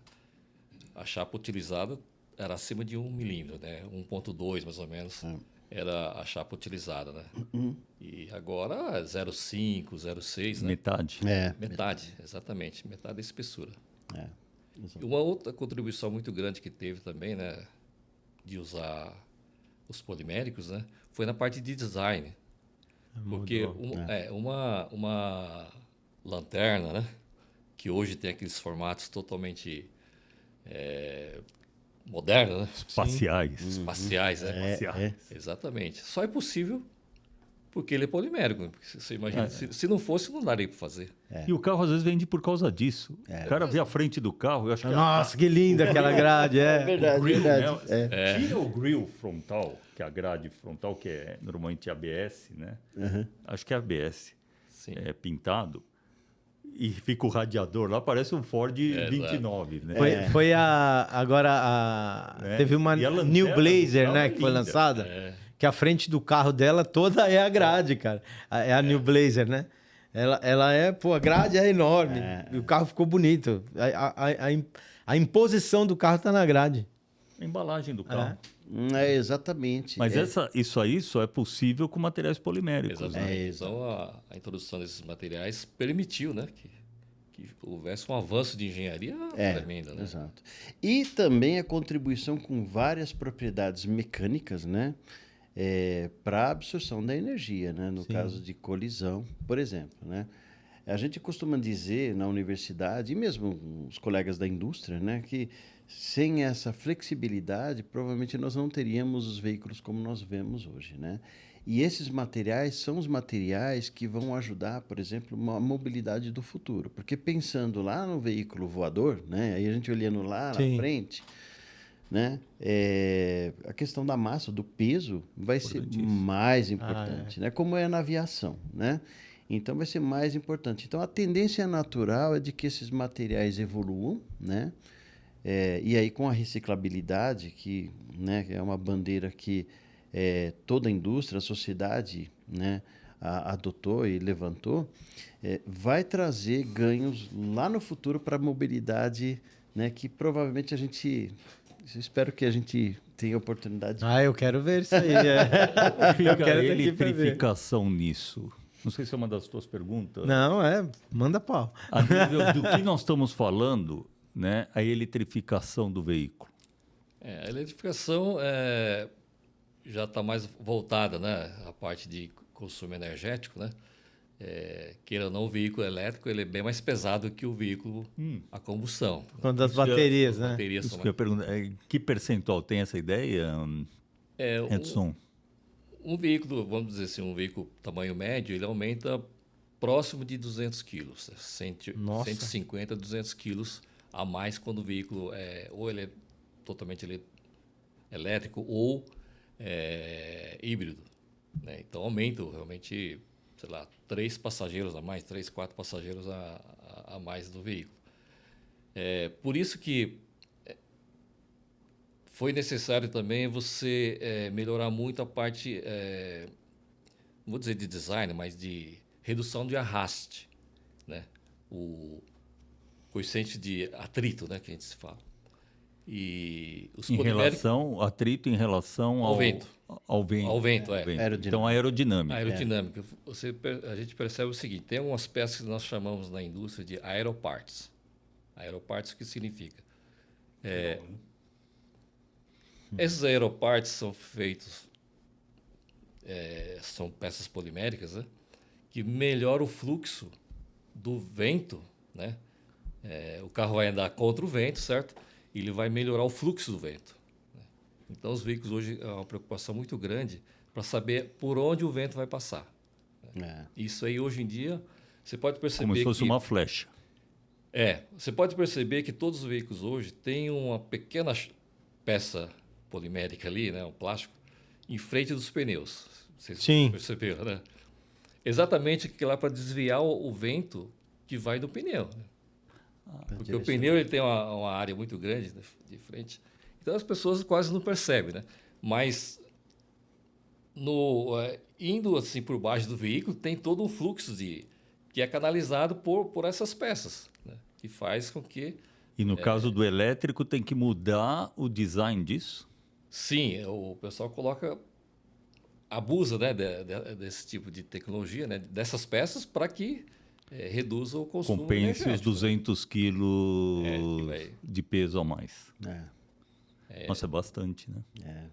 S3: a chapa utilizada era acima de 1 milímetro, né? 1,2 mais ou menos. Era a chapa utilizada, né? E agora 0,5, 0,6, né?
S2: Metade.
S3: Metade, exatamente. Metade da espessura. E uma outra contribuição muito grande que teve também, né? De usar os poliméricos, né? Foi na parte de design. Porque uma lanterna, né? Que hoje tem aqueles formatos totalmente modernos, né?
S2: Espaciais.
S3: Espaciais. Exatamente. Só é possível porque ele é polimérico. Porque você imagina, se não fosse, não daria para fazer.
S2: E o carro às vezes vende por causa disso. O cara vê a frente do carro, eu acho que...
S1: Nossa, que linda aquela grade,
S4: Verdade,
S2: grill,
S4: verdade.
S2: Né? Tira o grill frontal, que é a grade frontal, que é normalmente ABS, né? Acho que é ABS.
S3: Sim.
S2: Pintado. E fica o radiador lá, parece um Ford 29, né?
S1: Teve uma New Blazer, né, que foi lançada, que a frente do carro dela toda é a grade, cara. É a New Blazer, né? Ela a grade é enorme. E o carro ficou bonito. A imposição do carro tá na grade.
S2: A embalagem do carro.
S4: Exatamente.
S2: Mas isso aí só é possível com materiais poliméricos.
S3: Exatamente. Então, a introdução desses materiais permitiu, né, que houvesse um avanço de engenharia tremendo, né?
S4: Exato. E também a contribuição com várias propriedades mecânicas, né, para a absorção da energia, né, no caso de colisão, por exemplo, né? A gente costuma dizer na universidade, e mesmo os colegas da indústria, né, que sem essa flexibilidade, provavelmente nós não teríamos os veículos como nós vemos hoje, né? E esses materiais são os materiais que vão ajudar, por exemplo, a mobilidade do futuro. Porque pensando lá no veículo voador, né? Aí a gente olhando lá na frente, né? A questão da massa, do peso, vai ser mais importante, né? Como é na aviação, né? Então, vai ser mais importante. Então, a tendência natural é de que esses materiais evoluam, né? E aí, com a reciclabilidade, que, né, é uma bandeira que toda a indústria, a sociedade, né, adotou e levantou, vai trazer ganhos lá no futuro para a mobilidade, né, que provavelmente espero que a gente tenha oportunidade.
S1: Eu quero ver isso aí.
S2: Fica
S1: quero
S2: a
S1: ter aqui pra ver.
S2: eletrificação nisso. Não sei se é uma das tuas perguntas.
S1: Não, manda pau.
S2: A nível do que nós estamos falando, né, a eletrificação do veículo.
S3: A eletrificação já está mais voltada, né, à parte de consumo energético, né? Queira ou não, o veículo elétrico ele é bem mais pesado que o veículo a combustão.
S1: Quando as baterias,
S3: As
S1: né?
S3: baterias
S2: Isso
S3: são
S2: que eu ia perguntar. Que percentual tem essa ideia, Edson?
S3: um veículo, vamos dizer assim, um veículo tamanho médio, ele aumenta próximo de 200 quilos,
S1: Nossa.
S3: 150, 200 quilos a mais quando o veículo ou ele é totalmente elétrico ou híbrido, né? Então aumenta realmente, sei lá, 3 passageiros a mais, 3, 4 passageiros a mais do veículo. Por isso que foi necessário também você melhorar muito a parte, não vou dizer de design, mas de redução de arraste, né? O coeficiente de atrito, né, que a gente se fala. E os
S2: Atrito em relação
S3: ao vento.
S2: Ao vento.
S3: Ao vento,
S2: Então, aerodinâmica.
S3: A aerodinâmica. A gente percebe o seguinte, tem algumas peças que nós chamamos na indústria de aeroparts. Aeroparts, o que significa? Esses aeroparts são feitos, são peças poliméricas, né, que melhoram o fluxo do vento, né? O carro vai andar contra o vento, certo? E ele vai melhorar o fluxo do vento, né? Então, os veículos hoje é uma preocupação muito grande para saber por onde o vento vai passar, né? Isso aí, hoje em dia, você pode perceber
S2: como se fosse uma flecha.
S3: Você pode perceber que todos os veículos hoje têm uma pequena peça polimérica ali, né, um plástico, em frente dos pneus. Vocês perceberam, né? Exatamente aquilo lá para desviar o vento que vai do pneu, né? Porque o pneu ele tem uma área muito grande de frente, então as pessoas quase não percebem, né? Mas indo assim por baixo do veículo tem todo um fluxo que é canalizado por essas peças, né? Que faz com que...
S2: E no caso do elétrico tem que mudar o design disso?
S3: Sim, o pessoal abusa, né, desse tipo de tecnologia, né, dessas peças para que reduza o consumo
S2: compense os 200 quilos de peso a mais. Nossa, é bastante, né?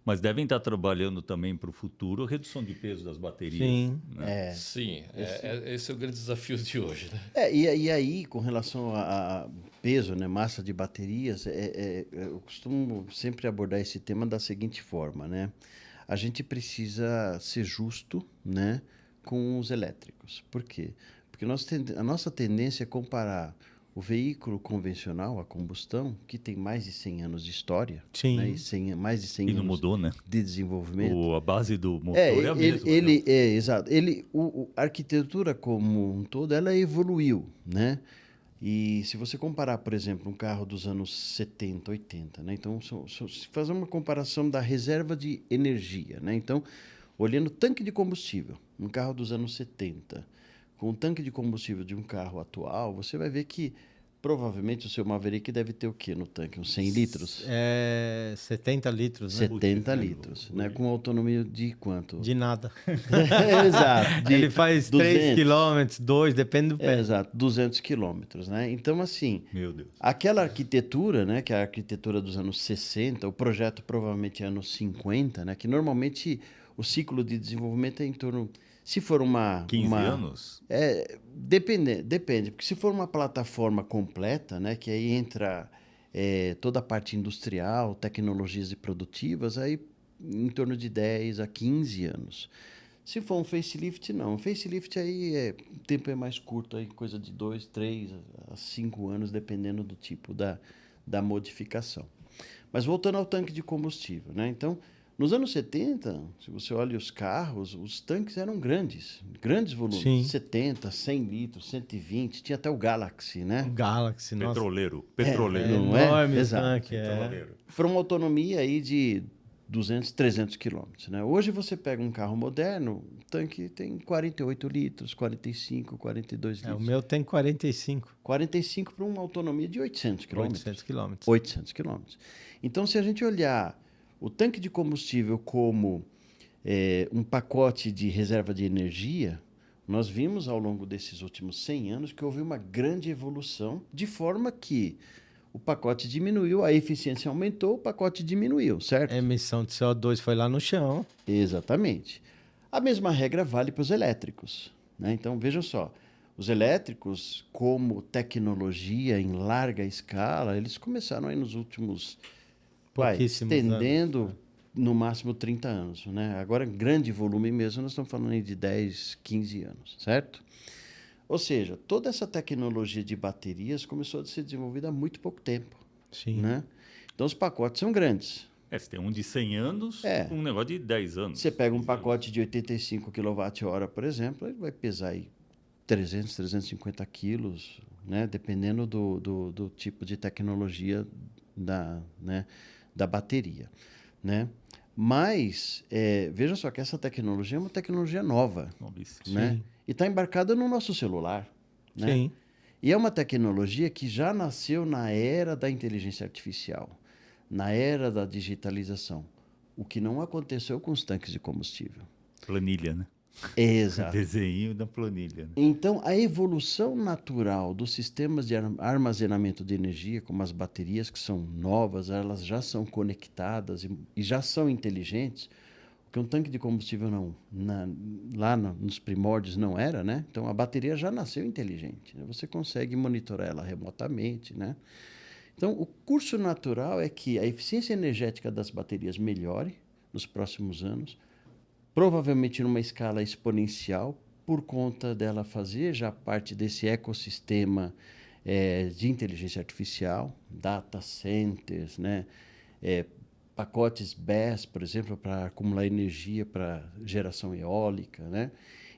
S2: Mas devem estar trabalhando também para o futuro a redução de peso das baterias.
S1: Sim.
S2: Né?
S3: Sim, esse é o grande desafio de hoje, né?
S4: E aí, com relação a peso, né, massa de baterias, eu costumo sempre abordar esse tema da seguinte forma, né? A gente precisa ser justo, né, com os elétricos. Por quê? Porque a nossa tendência é comparar o veículo convencional, a combustão, que tem mais de 100 anos de história, né, e mais de 100
S2: e não
S4: anos
S2: mudou, né?
S4: de desenvolvimento.
S2: A base do motor é a mesma.
S4: Exato. A arquitetura como um todo, ela evoluiu, né? E se você comparar, por exemplo, um carro dos anos 70, 80, né? Então, se fazer uma comparação da reserva de energia, né? Então, olhando tanque de combustível, um carro dos anos 70, com o tanque de combustível de um carro atual, você vai ver que provavelmente o seu Maverick deve ter o quê no tanque? Uns 100 litros?
S1: 70 litros, né?
S4: 70 litros, né? Com autonomia de quanto?
S1: De nada.
S4: Exato.
S1: Ele faz 3 km, 2, depende do pé.
S4: Exato, 200 quilômetros, né? Então, assim,
S2: Meu Deus.
S4: aquela arquitetura, né, que é a arquitetura dos anos 60, o projeto provavelmente é anos 50, né, que normalmente o ciclo de desenvolvimento é em torno... Se for
S2: 15 anos?
S4: Depende, porque se for uma plataforma completa, né, que aí entra toda a parte industrial, tecnologias e produtivas, aí em torno de 10 a 15 anos. Se for um facelift, não. Um facelift aí o tempo é mais curto, aí coisa de 2, 3 a 5 anos, dependendo do tipo da modificação. Mas voltando ao tanque de combustível, né? Então, Nos anos 70, se você olha os carros, os tanques eram grandes volumes.
S1: Sim.
S4: 70, 100 litros, 120, tinha até o Galaxy, né?
S1: O Galaxy, nossa.
S2: Petroleiro.
S4: Não é?
S1: Enorme o
S4: Exato.
S1: tanque,
S4: Para uma autonomia aí de 200, 300 quilômetros, né? Hoje você pega um carro moderno, o tanque tem 48 litros, 45, 42 litros.
S1: O meu tem 45.
S4: 45 para uma autonomia de 800 quilômetros.
S1: 800 quilômetros.
S4: 800 quilômetros. Então, se a gente olhar o tanque de combustível como um pacote de reserva de energia, nós vimos ao longo desses últimos 100 anos que houve uma grande evolução, de forma que o pacote diminuiu, a eficiência aumentou, o pacote diminuiu, certo?
S1: A emissão de CO2 foi lá no chão.
S4: Exatamente. A mesma regra vale para os elétricos, né? Então, veja só, os elétricos, como tecnologia em larga escala, eles começaram aí nos últimos, estendendo no máximo 30 anos, né? Agora, grande volume mesmo, nós estamos falando aí de 10, 15 anos, certo? Ou seja, toda essa tecnologia de baterias começou a ser desenvolvida há muito pouco tempo.
S1: Sim.
S4: Né? Então, os pacotes são grandes.
S2: Você tem um de 100 anos, um negócio de 10 anos.
S4: Você pega um pacote de 85 kWh, por exemplo, ele vai pesar aí 300, 350 quilos, né? Dependendo do tipo de tecnologia da bateria. Né? Mas, veja só que essa tecnologia é uma tecnologia nova. Né? E está embarcada no nosso celular. Né?
S1: Sim.
S4: E é uma tecnologia que já nasceu na era da inteligência artificial, na era da digitalização. O que não aconteceu com os tanques de combustível.
S2: Planilha, né?
S4: Exato.
S2: Desenho da planilha. Né?
S4: Então, a evolução natural dos sistemas de armazenamento de energia, como as baterias, que são novas, elas já são conectadas e já são inteligentes, porque um tanque de combustível nos primórdios não era, né? Então, a bateria já nasceu inteligente. Né? Você consegue monitorar ela remotamente, né? Então, o curso natural é que a eficiência energética das baterias melhore nos próximos anos, provavelmente numa escala exponencial, por conta dela fazer já parte desse ecossistema de inteligência artificial, data centers, né? Pacotes BESS, por exemplo, para acumular energia para geração eólica, né?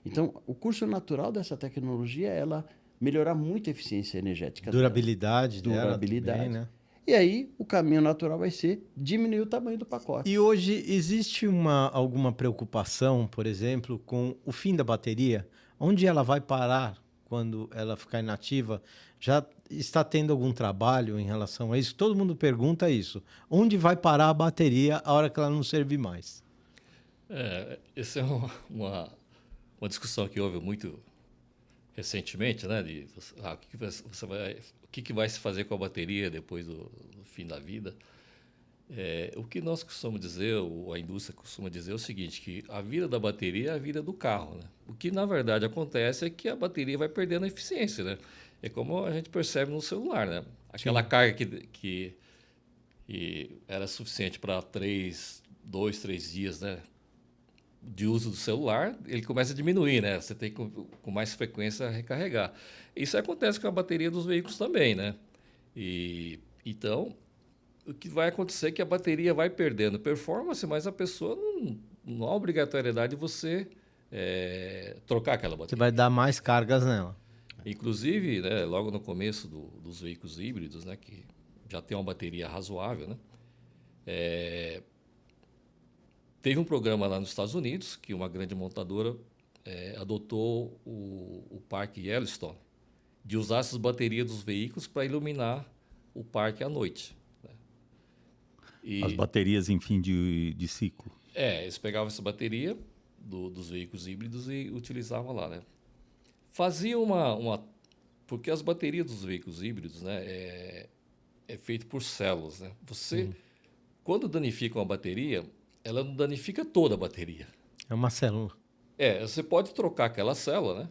S4: Então, o curso natural dessa tecnologia é ela melhorar muito a eficiência energética.
S1: Durabilidade dela também, né?
S4: E aí, o caminho natural vai ser diminuir o tamanho do pacote.
S1: E hoje existe alguma preocupação, por exemplo, com o fim da bateria? Onde ela vai parar quando ela ficar inativa? Já está tendo algum trabalho em relação a isso? Todo mundo pergunta isso. Onde vai parar a bateria a hora que ela não servir mais?
S3: Essa é uma discussão que houve muito recentemente, né? O que vai se fazer com a bateria depois do fim da vida? O que nós costumamos dizer, ou a indústria costuma dizer, é o seguinte, que a vida da bateria é a vida do carro, né? O que, na verdade, acontece é que a bateria vai perdendo a eficiência, né? É como a gente percebe no celular, né? Aquela carga que era suficiente para 2, 3 dias, né? De uso do celular, ele começa a diminuir, né? Você tem que, com mais frequência, recarregar. Isso acontece com a bateria dos veículos também, né? Então, o que vai acontecer é que a bateria vai perdendo performance, mas a pessoa não há obrigatoriedade de você trocar aquela bateria.
S1: Você vai dar mais cargas nela.
S3: Inclusive, né, logo no começo dos veículos híbridos, né, que já tem uma bateria razoável, né? Teve um programa lá nos Estados Unidos que uma grande montadora adotou o parque Yellowstone, de usar essas baterias dos veículos para iluminar o parque à noite. Né?
S2: As baterias em fim de ciclo.
S3: Eles pegavam essa bateria dos veículos híbridos e utilizavam lá. Né? Fazia porque as baterias dos veículos híbridos, né, é feito por células. Né? Você, quando danifica uma bateria, ela não danifica toda a bateria.
S1: É uma célula.
S3: Você pode trocar aquela célula, né?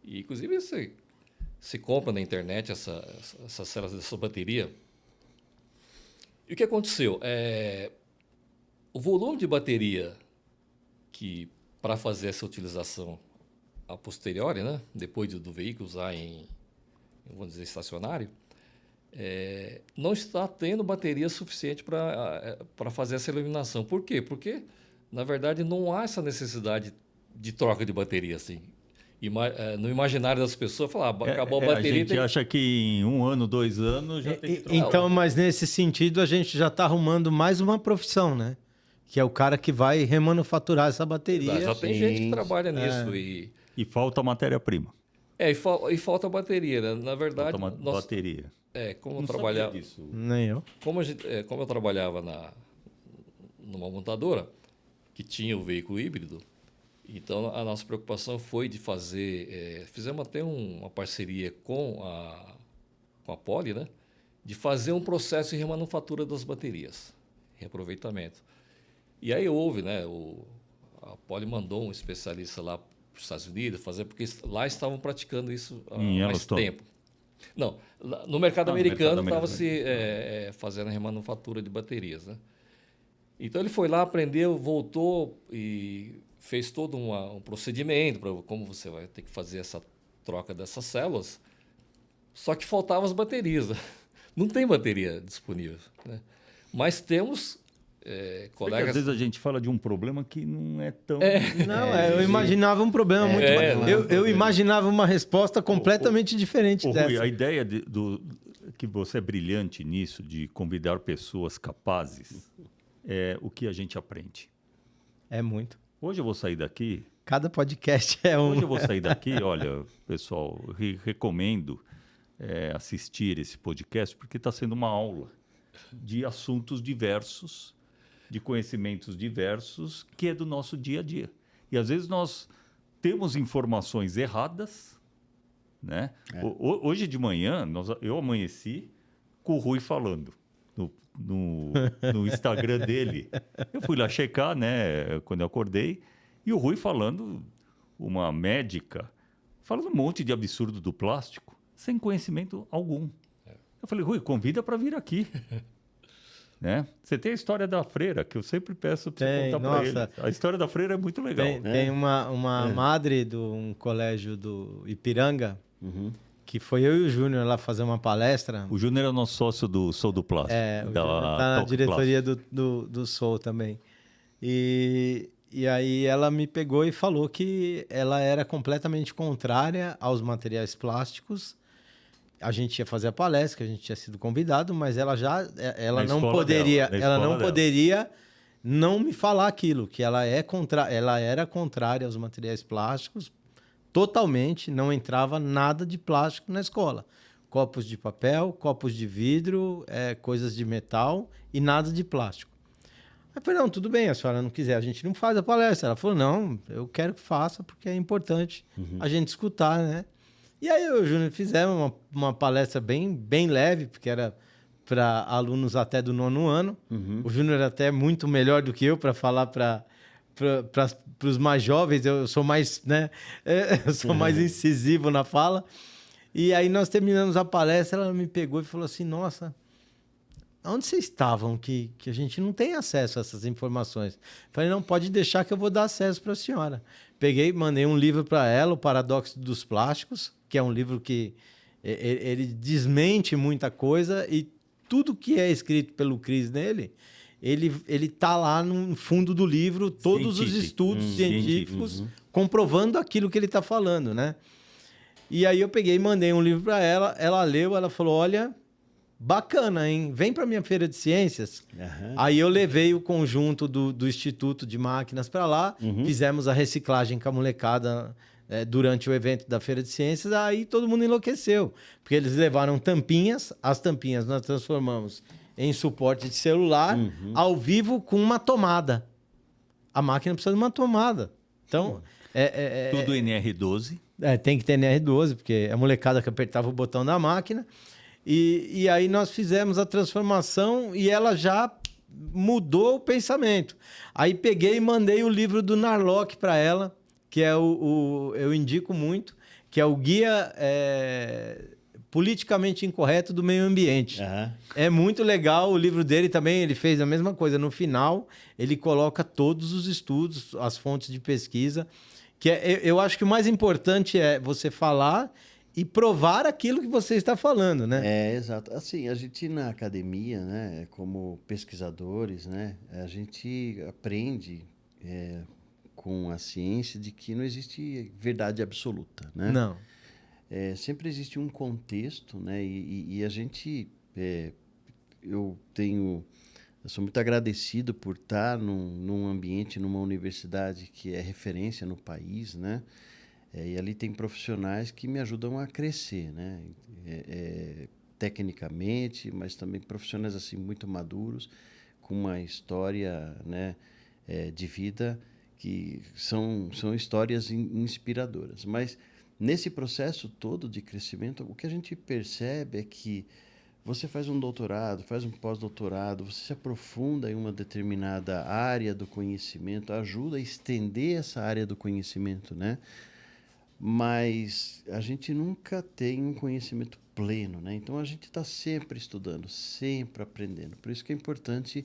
S3: E, inclusive, você compra na internet essas células dessa bateria. E o que aconteceu? O volume de bateria que, para fazer essa utilização a posteriori, né? Depois do veículo usar vamos dizer, estacionário, não está tendo bateria suficiente para fazer essa eliminação. Por quê? Porque, na verdade, não há essa necessidade de troca de bateria assim. No imaginário das pessoas, falar, acabou a bateria...
S2: A gente acha que em 1 ano, 2 anos já tem que trocar.
S1: Então, mas nesse sentido, a gente já está arrumando mais uma profissão, né? Que é o cara que vai remanufaturar essa bateria.
S3: Já tem gente que trabalha nisso.
S2: E falta matéria-prima.
S3: E falta bateria, né? Na verdade...
S2: Falta bateria.
S3: Como eu
S2: Não
S3: trabalhava...
S2: sabia disso.
S1: Nem eu.
S3: Como eu trabalhava numa montadora, que tinha o veículo híbrido, então a nossa preocupação foi de fazer... fizemos até uma parceria com a Poli, né? De fazer um processo de remanufatura das baterias, reaproveitamento. E aí houve, né? A Poli mandou um especialista lá para os Estados Unidos fazer, porque lá estavam praticando isso há mais tempo. Não, no mercado americano estava se fazendo a remanufatura de baterias, né? Então ele foi lá, aprendeu, voltou e fez todo um procedimento para como você vai ter que fazer essa troca dessas células. Só que faltavam as baterias, né? Não tem bateria disponível, né? Mas temos colegas...
S2: Às vezes a gente fala de um problema que não é tão...
S1: Eu imaginava um problema muito maior. Eu imaginava uma resposta completamente diferente dessa.
S2: Rui, a ideia que você é brilhante nisso, de convidar pessoas capazes, é o que a gente aprende.
S1: É muito.
S2: Hoje eu vou sair daqui...
S1: Cada podcast é um...
S2: Hoje eu vou sair daqui, olha, pessoal, recomendo assistir esse podcast, porque está sendo uma aula de assuntos diversos, de conhecimentos diversos, que é do nosso dia a dia. E às vezes nós temos informações erradas, né? Hoje de manhã, eu amanheci com o Rui falando no Instagram dele. Eu fui lá checar, né, quando eu acordei, e o Rui falando, uma médica, falando um monte de absurdo do plástico, sem conhecimento algum. Eu falei, Rui, convida para vir aqui. Né? Você tem a história da freira, que eu sempre peço para você contar para ele. A história da freira é muito legal.
S1: Tem uma madre de um colégio do Ipiranga, que foi eu e o Júnior lá fazer uma palestra.
S2: O Júnior é o nosso sócio do Sou do Plástico.
S1: Está na diretoria do Sou também. E aí ela me pegou e falou que ela era completamente contrária aos materiais plásticos. A gente ia fazer a palestra, que a gente tinha sido convidado, mas ela não poderia não me falar aquilo, que ela era contrária aos materiais plásticos, totalmente, não entrava nada de plástico na escola. Copos de papel, copos de vidro, coisas de metal e nada de plástico. Aí eu falei, não, tudo bem, a senhora não quiser, a gente não faz a palestra. Ela falou, não, eu quero que faça, porque é importante a gente escutar, né? E aí eu e o Júnior fizemos uma palestra bem leve, porque era para alunos até do 9º ano. O Júnior era até muito melhor do que eu para falar para os mais jovens. Eu sou mais, né? Eu sou mais incisivo na fala. E aí nós terminamos a palestra, ela me pegou e falou assim, nossa, onde vocês estavam que a gente não tem acesso a essas informações? Falei, não, pode deixar que eu vou dar acesso para a senhora. Peguei, mandei um livro para ela, O Paradoxo dos Plásticos, que é um livro que ele desmente muita coisa e tudo que é escrito pelo Cris nele, ele tá lá no fundo do livro, todos os estudos científicos comprovando aquilo que ele está falando, né? E aí eu peguei e mandei um livro para ela, ela leu, ela falou, olha, bacana, hein? Vem para minha feira de ciências. Aí eu levei o conjunto do Instituto de Máquinas para lá, fizemos a reciclagem com a molecada durante o evento da feira de ciências, aí todo mundo enlouqueceu, porque eles levaram tampinhas, as tampinhas nós transformamos em suporte de celular, ao vivo com uma tomada. A máquina precisa de uma tomada. Então...
S2: tudo NR12.
S1: Tem que ter NR12, porque é a molecada que apertava o botão da máquina. E aí nós fizemos a transformação e ela já mudou o pensamento. Aí peguei e mandei o livro do Narlock para ela, que é eu indico muito, que é o Guia Politicamente Incorreto do Meio Ambiente. É muito legal o livro dele também, ele fez a mesma coisa. No final, ele coloca todos os estudos, as fontes de pesquisa, que eu acho que o mais importante é você falar e provar aquilo que você está falando, né?
S4: Exato. Assim, a gente na academia, né, como pesquisadores, né, a gente aprende com a ciência de que não existe verdade absoluta, né?
S1: Não.
S4: Sempre existe um contexto, né? E a gente, eu sou muito agradecido por estar num ambiente, numa universidade que é referência no país, né? E ali tem profissionais que me ajudam a crescer, né? Tecnicamente, mas também profissionais assim muito maduros, com uma história, né, de vida que são histórias inspiradoras. Mas nesse processo todo de crescimento, o que a gente percebe é que você faz um doutorado, faz um pós-doutorado, você se aprofunda em uma determinada área do conhecimento, ajuda a estender essa área do conhecimento, né? Mas a gente nunca tem um conhecimento pleno, né? Então a gente está sempre estudando, sempre aprendendo. Por isso que é importante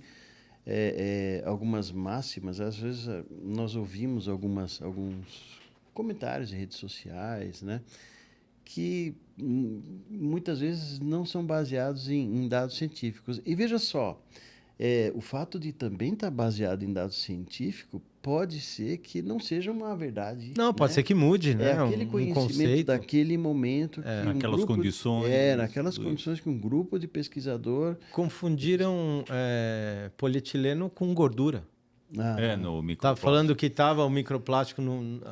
S4: algumas máximas. Às vezes nós ouvimos alguns comentários em redes sociais, né? Que muitas vezes não são baseados em dados científicos. E veja só, o fato de também estar baseado em dados científicos pode ser que não seja uma verdade.
S1: Não, pode
S4: né?
S1: ser que mude, né?
S4: Aquele conhecimento
S1: conceito.
S4: daquele momento. Que
S2: naquelas condições.
S4: Naquelas condições que um grupo de pesquisador...
S1: Confundiram polietileno com gordura.
S2: No microplástico.
S1: Tava falando que estava o microplástico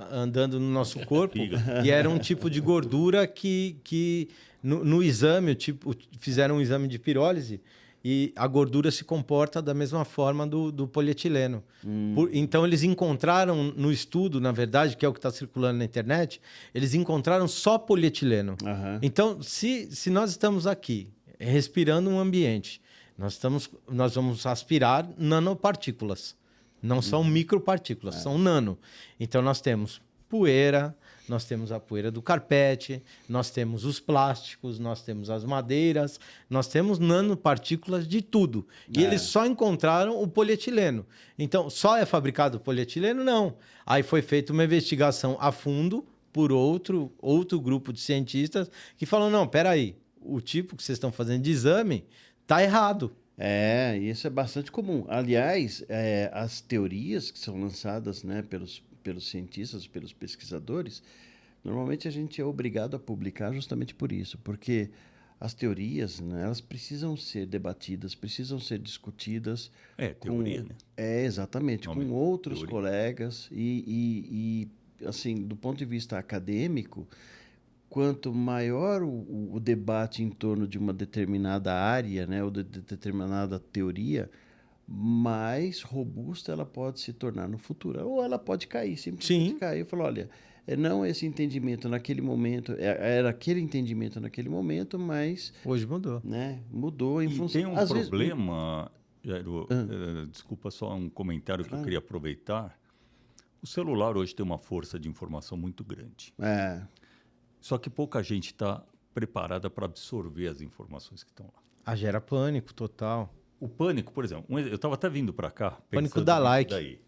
S1: andando no nosso corpo e era um tipo de gordura que no exame, fizeram um exame de pirólise e a gordura se comporta da mesma forma do polietileno. Então, eles encontraram no estudo, na verdade, que é o que está circulando na internet, eles encontraram só polietileno. Então, se nós estamos aqui respirando um ambiente, nós vamos aspirar nanopartículas. Não são micropartículas, são nano. Então, nós temos poeira, nós temos a poeira do carpete, nós temos os plásticos, nós temos as madeiras, nós temos nanopartículas de tudo. E eles só encontraram o polietileno. Então, só é fabricado polietileno? Não. Aí foi feita uma investigação a fundo por outro grupo de cientistas que falou, não, peraí, o tipo que vocês estão fazendo de exame está errado.
S4: Isso é bastante comum. Aliás, as teorias que são lançadas, né, pelos cientistas, pelos pesquisadores, normalmente a gente é obrigado a publicar justamente por isso, porque as teorias, né, elas precisam ser debatidas, precisam ser discutidas.
S2: Teoria, né?
S4: Exatamente, com outros colegas e, assim, do ponto de vista acadêmico, quanto maior o debate em torno de uma determinada área, né, ou de determinada teoria, mais robusta ela pode se tornar no futuro. Ou ela pode cair, simplesmente cair. Eu falo, olha, não esse entendimento naquele momento, era aquele entendimento naquele momento, mas...
S1: Hoje mudou.
S4: Né, mudou em função...
S2: Tem um problema, Jairo, desculpa só um comentário que eu queria aproveitar. O celular hoje tem uma força de informação muito grande. Só que pouca gente está preparada para absorver as informações que estão lá.
S1: Gera pânico total.
S2: O pânico, por exemplo, eu estava até vindo para cá...
S1: Pânico dá like.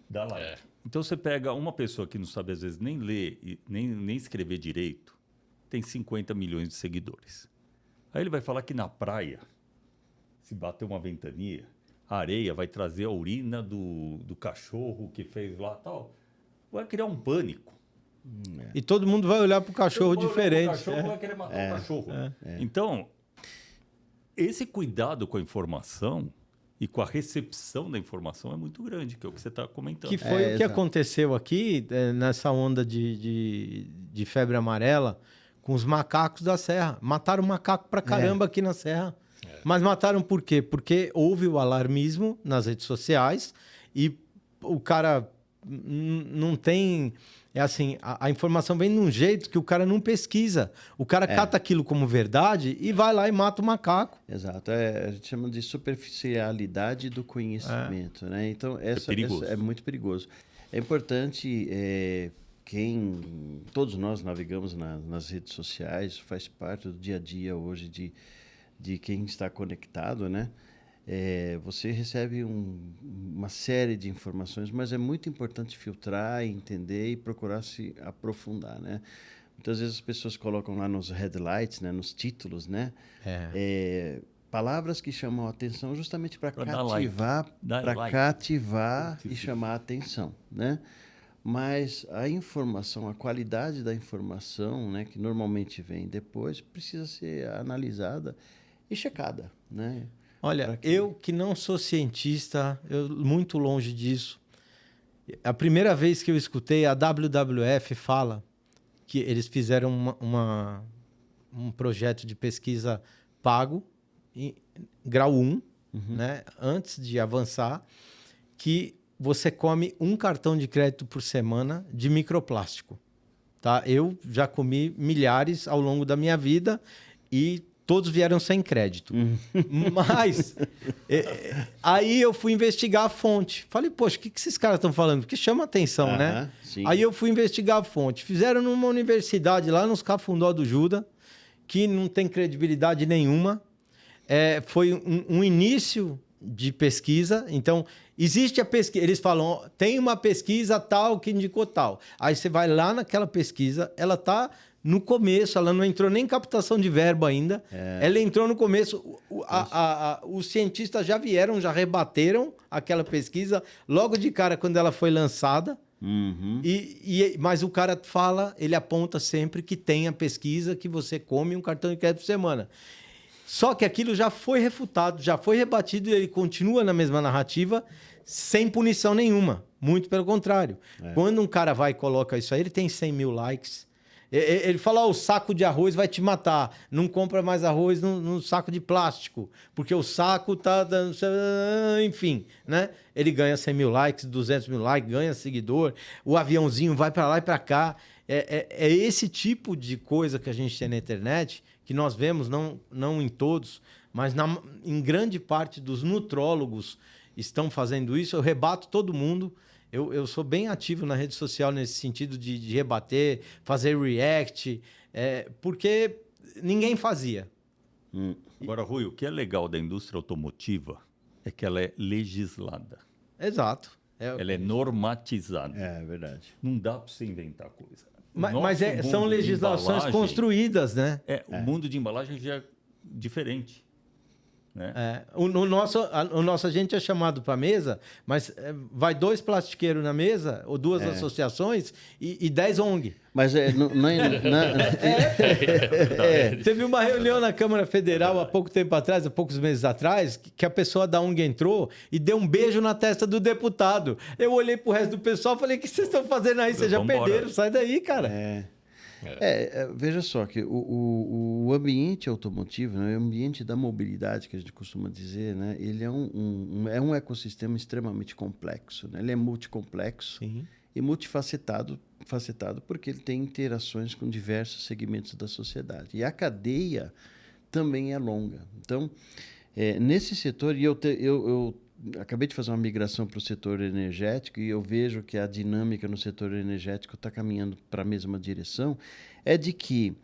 S2: Dá like. Então, você pega uma pessoa que não sabe, às vezes, nem ler, nem escrever direito, tem 50 milhões de seguidores. Aí ele vai falar que na praia, se bater uma ventania, a areia vai trazer a urina do cachorro que fez lá tal. Vai criar um pânico.
S1: E todo mundo vai olhar para o cachorro diferente.
S2: O cachorro vai querer matar o cachorro. Então, esse cuidado com a informação e com a recepção da informação é muito grande, que é o que você está comentando.
S1: Que foi o que aconteceu aqui, nessa onda de febre amarela, com os macacos da serra. Mataram macaco pra caramba aqui na serra. Mas mataram por quê? Porque houve o alarmismo nas redes sociais e o cara não tem... assim, a informação vem de um jeito que o cara não pesquisa. O cara cata aquilo como verdade e vai lá e mata o macaco.
S4: Exato. A gente chama de superficialidade do conhecimento, né? Então, essa é muito perigoso. É importante, todos nós navegamos nas redes sociais, faz parte do dia a dia hoje de quem está conectado, né? Você recebe uma série de informações, mas é muito importante filtrar, entender e procurar se aprofundar, né? Muitas vezes as pessoas colocam lá nos headlights, né, nos títulos, né, palavras que chamam a atenção justamente para cativar e chamar a atenção, né? Mas a informação, a qualidade da informação, né, que normalmente vem depois, precisa ser analisada e checada, né?
S1: Olha, eu que não sou cientista, muito longe disso. A primeira vez que eu escutei, a WWF fala que eles fizeram um projeto de pesquisa pago, em grau 1, né, antes de avançar, que você come um cartão de crédito por semana de microplástico. Tá? Eu já comi milhares ao longo da minha vida e todos vieram sem crédito. Mas aí eu fui investigar a fonte. Falei, poxa, o que esses caras estão falando? Porque chama atenção, né?
S4: Sim.
S1: Aí eu fui investigar a fonte. Fizeram numa universidade lá nos Cafundó do Juda, que não tem credibilidade nenhuma. Foi um início de pesquisa. Então, existe a pesquisa. Eles falam, tem uma pesquisa tal que indicou tal. Aí você vai lá naquela pesquisa, ela está no começo, ela não entrou nem em captação de verbo ainda. Ela entrou no começo. Os cientistas já vieram, já rebateram aquela pesquisa logo de cara quando ela foi lançada. Mas o cara fala, ele aponta sempre que tem a pesquisa que você come um cartão de crédito por semana. Só que aquilo já foi refutado, já foi rebatido e ele continua na mesma narrativa sem punição nenhuma. Muito pelo contrário. Quando um cara vai e coloca isso aí, ele tem 100 mil likes. Ele fala, o saco de arroz vai te matar. Não compra mais arroz no saco de plástico, porque o saco tá dando... Enfim, né? Ele ganha 100 mil likes, 200 mil likes, ganha seguidor. O aviãozinho vai para lá e para cá. É esse tipo de coisa que a gente tem na internet, que nós vemos, não em todos, mas em grande parte dos nutrólogos estão fazendo isso. Eu rebato todo mundo. Eu sou bem ativo na rede social nesse sentido de rebater, fazer react, porque ninguém fazia.
S2: Agora, Rui, o que é legal da indústria automotiva é que ela é legislada.
S1: Exato.
S2: Ela é normatizada.
S4: É verdade.
S2: Não dá para você inventar coisa.
S1: Mas são legislações construídas, né?
S2: O mundo de embalagem já é diferente. Né?
S1: O nosso agente é chamado para a mesa, mas vai 2 plastiqueiros na mesa, ou 2 associações, e 10 ONG.
S4: Mas
S1: Teve uma reunião na Câmara Federal há pouco tempo atrás, há poucos meses atrás, que a pessoa da ONG entrou e deu um beijo na testa do deputado. Eu olhei pro resto do pessoal e falei, o que vocês estão fazendo aí? Vocês já perderam, sai daí, cara.
S4: Veja só que o ambiente automotivo, né, o ambiente da mobilidade, que a gente costuma dizer, né, ele é um ecossistema extremamente complexo. Né? Ele é multicomplexo.
S1: Sim.
S4: E multifacetado porque ele tem interações com diversos segmentos da sociedade. E a cadeia também é longa. Então, nesse setor, e eu acabei de fazer uma migração para o setor energético e eu vejo que a dinâmica no setor energético está caminhando para a mesma direção, é de que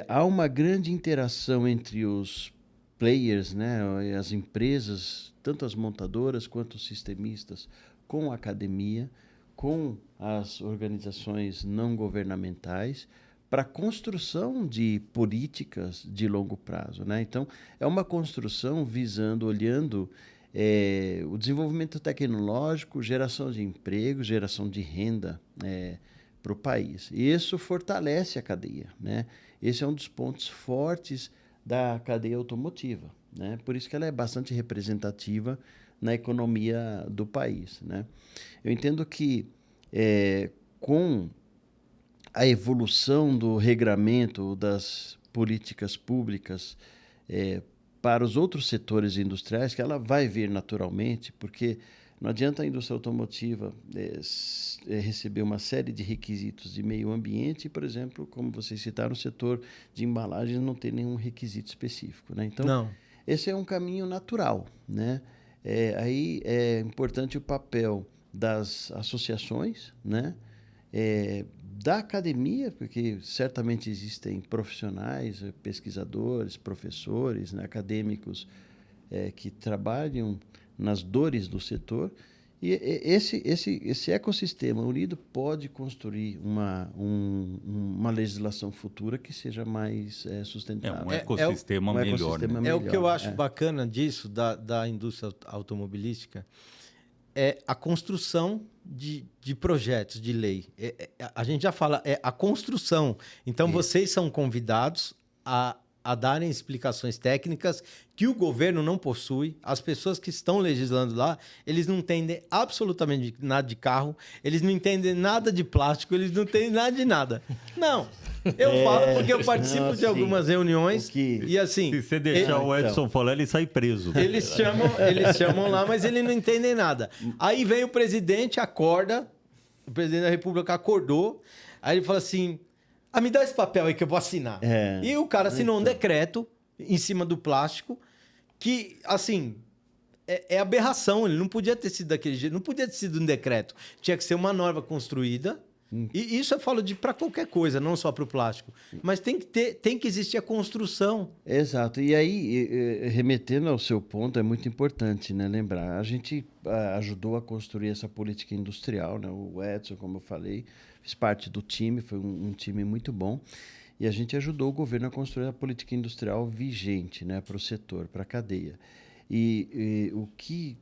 S4: há uma grande interação entre os players, né, as empresas, tanto as montadoras quanto os sistemistas, com a academia, com as organizações não governamentais, para a construção de políticas de longo prazo. Né? Então, é uma construção olhando o desenvolvimento tecnológico, geração de emprego, geração de renda para o país. E isso fortalece a cadeia. Né? Esse é um dos pontos fortes da cadeia automotiva. Né? Por isso que ela é bastante representativa na economia do país. Né? Eu entendo que com a evolução do regramento das políticas públicas para os outros setores industriais, que ela vai vir naturalmente, porque não adianta a indústria automotiva receber uma série de requisitos de meio ambiente, por exemplo, como vocês citaram, o setor de embalagens não tem nenhum requisito específico. Né? Então, esse é um caminho natural. Né? Aí é importante o papel das associações, né? Da academia, porque certamente existem profissionais, pesquisadores, professores, né, acadêmicos que trabalham nas dores do setor E esse ecossistema unido pode construir uma legislação futura que seja mais sustentável.
S2: Um ecossistema melhor.
S4: Ecossistema
S2: né?
S1: É o que eu acho bacana disso, da indústria automobilística, é a construção de projetos de lei. A gente já fala, é a construção. Então, vocês são convidados a darem explicações técnicas que o governo não possui. As pessoas que estão legislando lá, eles não entendem absolutamente nada de carro, eles não entendem nada de plástico, eles não entendem nada de nada. Não. Eu falo porque eu participo de algumas reuniões e assim...
S2: Se você deixar o Edson falar, ele sai preso.
S1: Eles chamam lá, mas eles não entendem nada. Aí vem o presidente, acorda, o presidente da República acordou, aí ele fala assim... me dá esse papel aí que eu vou assinar. E o cara assinou um decreto em cima do plástico que, assim, é aberração. Ele não podia ter sido daquele jeito. Não podia ter sido um decreto. Tinha que ser uma norma construída. E isso eu falo para qualquer coisa, não só para o plástico. Mas tem que existir a construção.
S4: Exato. E aí, remetendo ao seu ponto, é muito importante, né, lembrar. A gente ajudou a construir essa política industrial, né? O Edson, como eu falei, fiz parte do time, foi um time muito bom. E a gente ajudou o governo a construir a política industrial vigente, né, para o setor, para a cadeia. E o que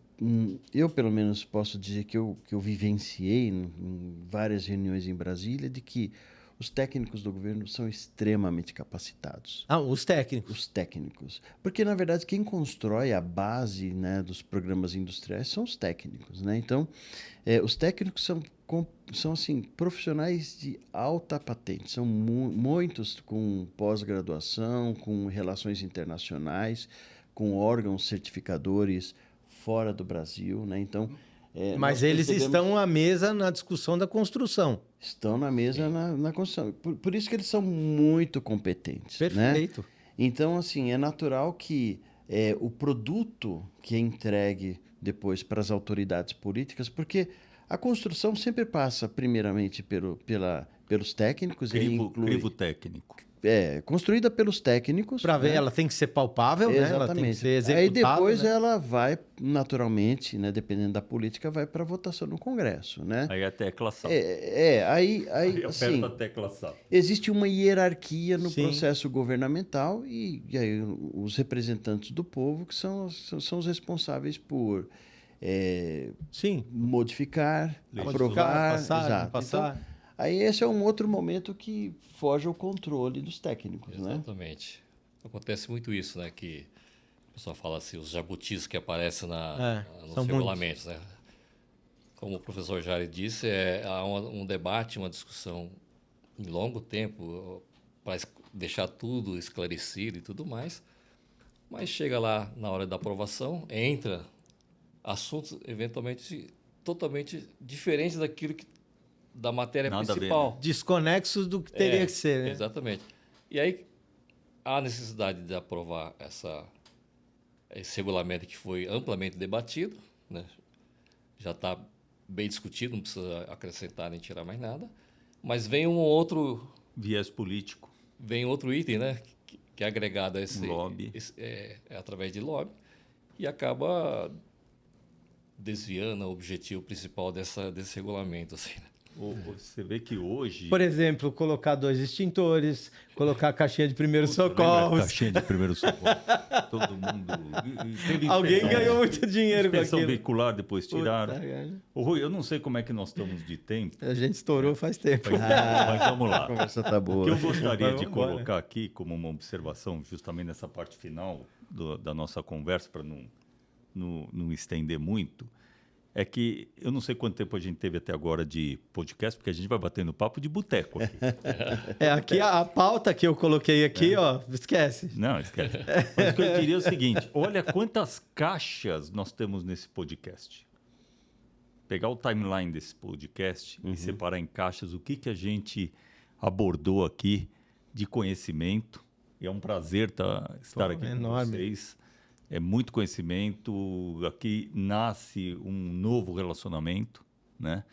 S4: eu, pelo menos, posso dizer que eu vivenciei em várias reuniões em Brasília, de que os técnicos do governo são extremamente capacitados.
S1: Os técnicos.
S4: Os técnicos. Porque, na verdade, quem constrói a base, né, dos programas industriais são os técnicos, né? Então, os técnicos são assim, profissionais de alta patente. São muitos com pós-graduação, com relações internacionais, com órgãos certificadores fora do Brasil, né? Então,
S1: mas eles estão à mesa na discussão da construção.
S4: Estão na mesa na construção. Por isso que eles são muito competentes.
S1: Perfeito.
S4: Né? Então, assim, é natural que o produto que é entregue depois para as autoridades políticas, porque a construção sempre passa, primeiramente, pelos técnicos.
S2: Crivo técnico.
S4: Construída pelos técnicos.
S1: Para ver, ela tem que ser palpável,
S4: exatamente,
S1: né? Ela tem que ser executável.
S4: Aí depois,
S1: né?
S4: ela vai, naturalmente, né, dependendo da política, vai para votação no Congresso, né?
S2: Aí a tecla SAP.
S4: Aí assim,
S2: a tecla SAP.
S4: Existe uma hierarquia no
S1: Sim.
S4: processo governamental e aí os representantes do povo que são os responsáveis por
S1: Sim.
S4: modificar,
S1: Aprovar,
S4: exato.
S1: passar.
S4: Então, aí esse é um outro momento que foge ao controle dos técnicos, né?
S3: Exatamente. Acontece muito isso, né? Que o pessoal fala assim, os jabutis que aparecem nos regulamentos, né? Como o professor Jari disse, há um debate, uma discussão em longo tempo para deixar tudo esclarecido e tudo mais, mas chega lá na hora da aprovação, entra assuntos eventualmente totalmente diferentes da matéria
S2: Nada
S3: principal.
S2: a ver, né?
S1: Desconexos do que teria que ser, né?
S3: Exatamente. E aí há necessidade de aprovar esse regulamento que foi amplamente debatido, né? Já está bem discutido, não precisa acrescentar nem tirar mais nada, mas vem um outro...
S2: Viés político.
S3: Vem outro item, né? Que é agregado a esse...
S2: Lobby.
S3: Através de lobby, e acaba desviando o objetivo principal desse regulamento, assim, né?
S2: Você vê que hoje...
S1: Por exemplo, colocar 2 extintores, colocar a caixinha de primeiros socorros.
S2: Caixinha de primeiro socorro. Todo mundo...
S1: Alguém ganhou muito dinheiro com
S2: inspeção
S1: aquilo.
S2: veicular, depois tiraram.
S1: Puta,
S2: Ô, Rui, eu não sei como é que nós estamos de tempo.
S1: a gente estourou faz tempo.
S2: Mas vamos lá.
S4: A conversa tá
S2: O
S4: boa.
S2: que eu gostaria de
S1: Vamos embora.
S2: colocar aqui como uma observação, justamente nessa parte final da nossa conversa, para não estender muito, é que eu não sei quanto tempo a gente teve até agora de podcast, porque a gente vai batendo papo de boteco aqui.
S1: Aqui a pauta que eu coloquei aqui, ó, esquece.
S2: Não, esquece. Mas o que eu diria é o seguinte, olha quantas caixas nós temos nesse podcast. Pegar o timeline desse podcast e separar em caixas o que a gente abordou aqui de conhecimento. E é um prazer estar aqui
S1: enorme.
S2: com vocês. É muito conhecimento. Aqui nasce um novo relacionamento, né?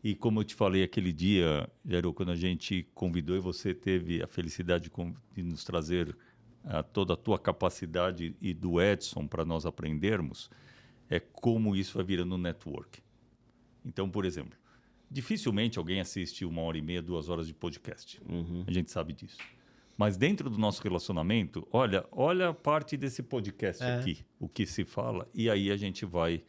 S2: E como eu te falei aquele dia, Jairo, quando a gente convidou e você teve a felicidade de nos trazer toda a tua capacidade e do Edson para nós aprendermos, é como isso vai virando um network. Então, por exemplo, dificilmente alguém assiste 1h30, 2 horas de podcast. A gente sabe disso. Mas dentro do nosso relacionamento, olha a parte desse podcast aqui, o que se fala, e aí a gente vai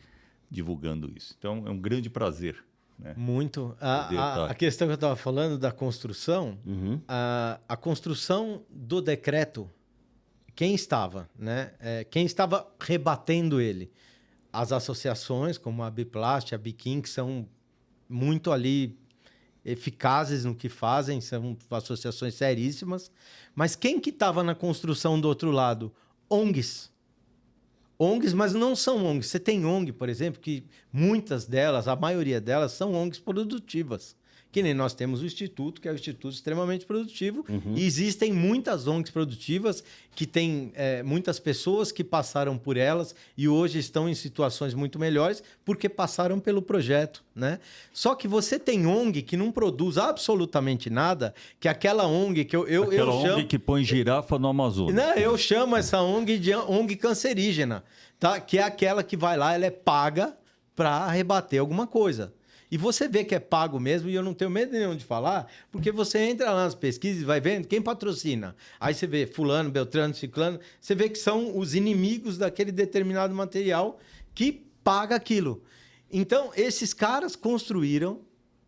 S2: divulgando isso. Então, é um grande prazer. Né?
S1: Muito. A questão que eu estava falando da construção, a construção do decreto, quem estava, né? Quem estava rebatendo ele? As associações, como a Biplast, a Biquim, que são muito ali eficazes no que fazem, são associações seríssimas. Mas quem que estava na construção do outro lado? ONGs. ONGs, mas não são ONGs. Você tem ONG, por exemplo, que muitas delas, a maioria delas, são ONGs produtivas. Que nem nós temos o Instituto, que é um instituto extremamente produtivo, e existem muitas ONGs produtivas que têm muitas pessoas que passaram por elas e hoje estão em situações muito melhores porque passaram pelo projeto, né? Só que você tem ONG que não produz absolutamente nada, que é aquela ONG que eu chamo...
S2: ONG que põe girafa no Amazonas.
S1: Não, eu chamo essa ONG de ONG cancerígena, tá? Que é aquela que vai lá, ela é paga para rebater alguma coisa. E você vê que é pago mesmo, e eu não tenho medo nenhum de falar, porque você entra lá nas pesquisas e vai vendo quem patrocina. Aí você vê fulano, beltrano, ciclano, você vê que são os inimigos daquele determinado material que paga aquilo. Então, esses caras construíram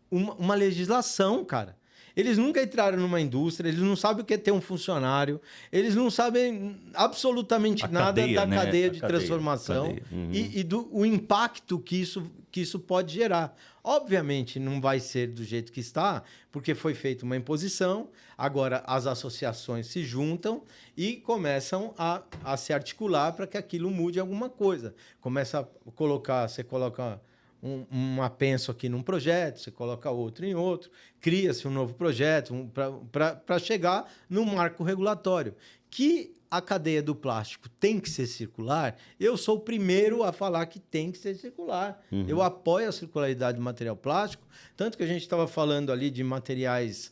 S1: uma legislação, cara. Eles nunca entraram numa indústria, eles não sabem o que é ter um funcionário, eles não sabem absolutamente nada da cadeia de transformação e o impacto que isso pode gerar. Obviamente, não vai ser do jeito que está, porque foi feita uma imposição, agora as associações se juntam e começam a se articular para que aquilo mude alguma coisa. Você coloca um apenso aqui num projeto, você coloca outro em outro, cria-se um novo projeto para chegar no marco regulatório. Que a cadeia do plástico tem que ser circular, eu sou o primeiro a falar que tem que ser circular. Eu apoio a circularidade do material plástico, tanto que a gente estava falando ali de materiais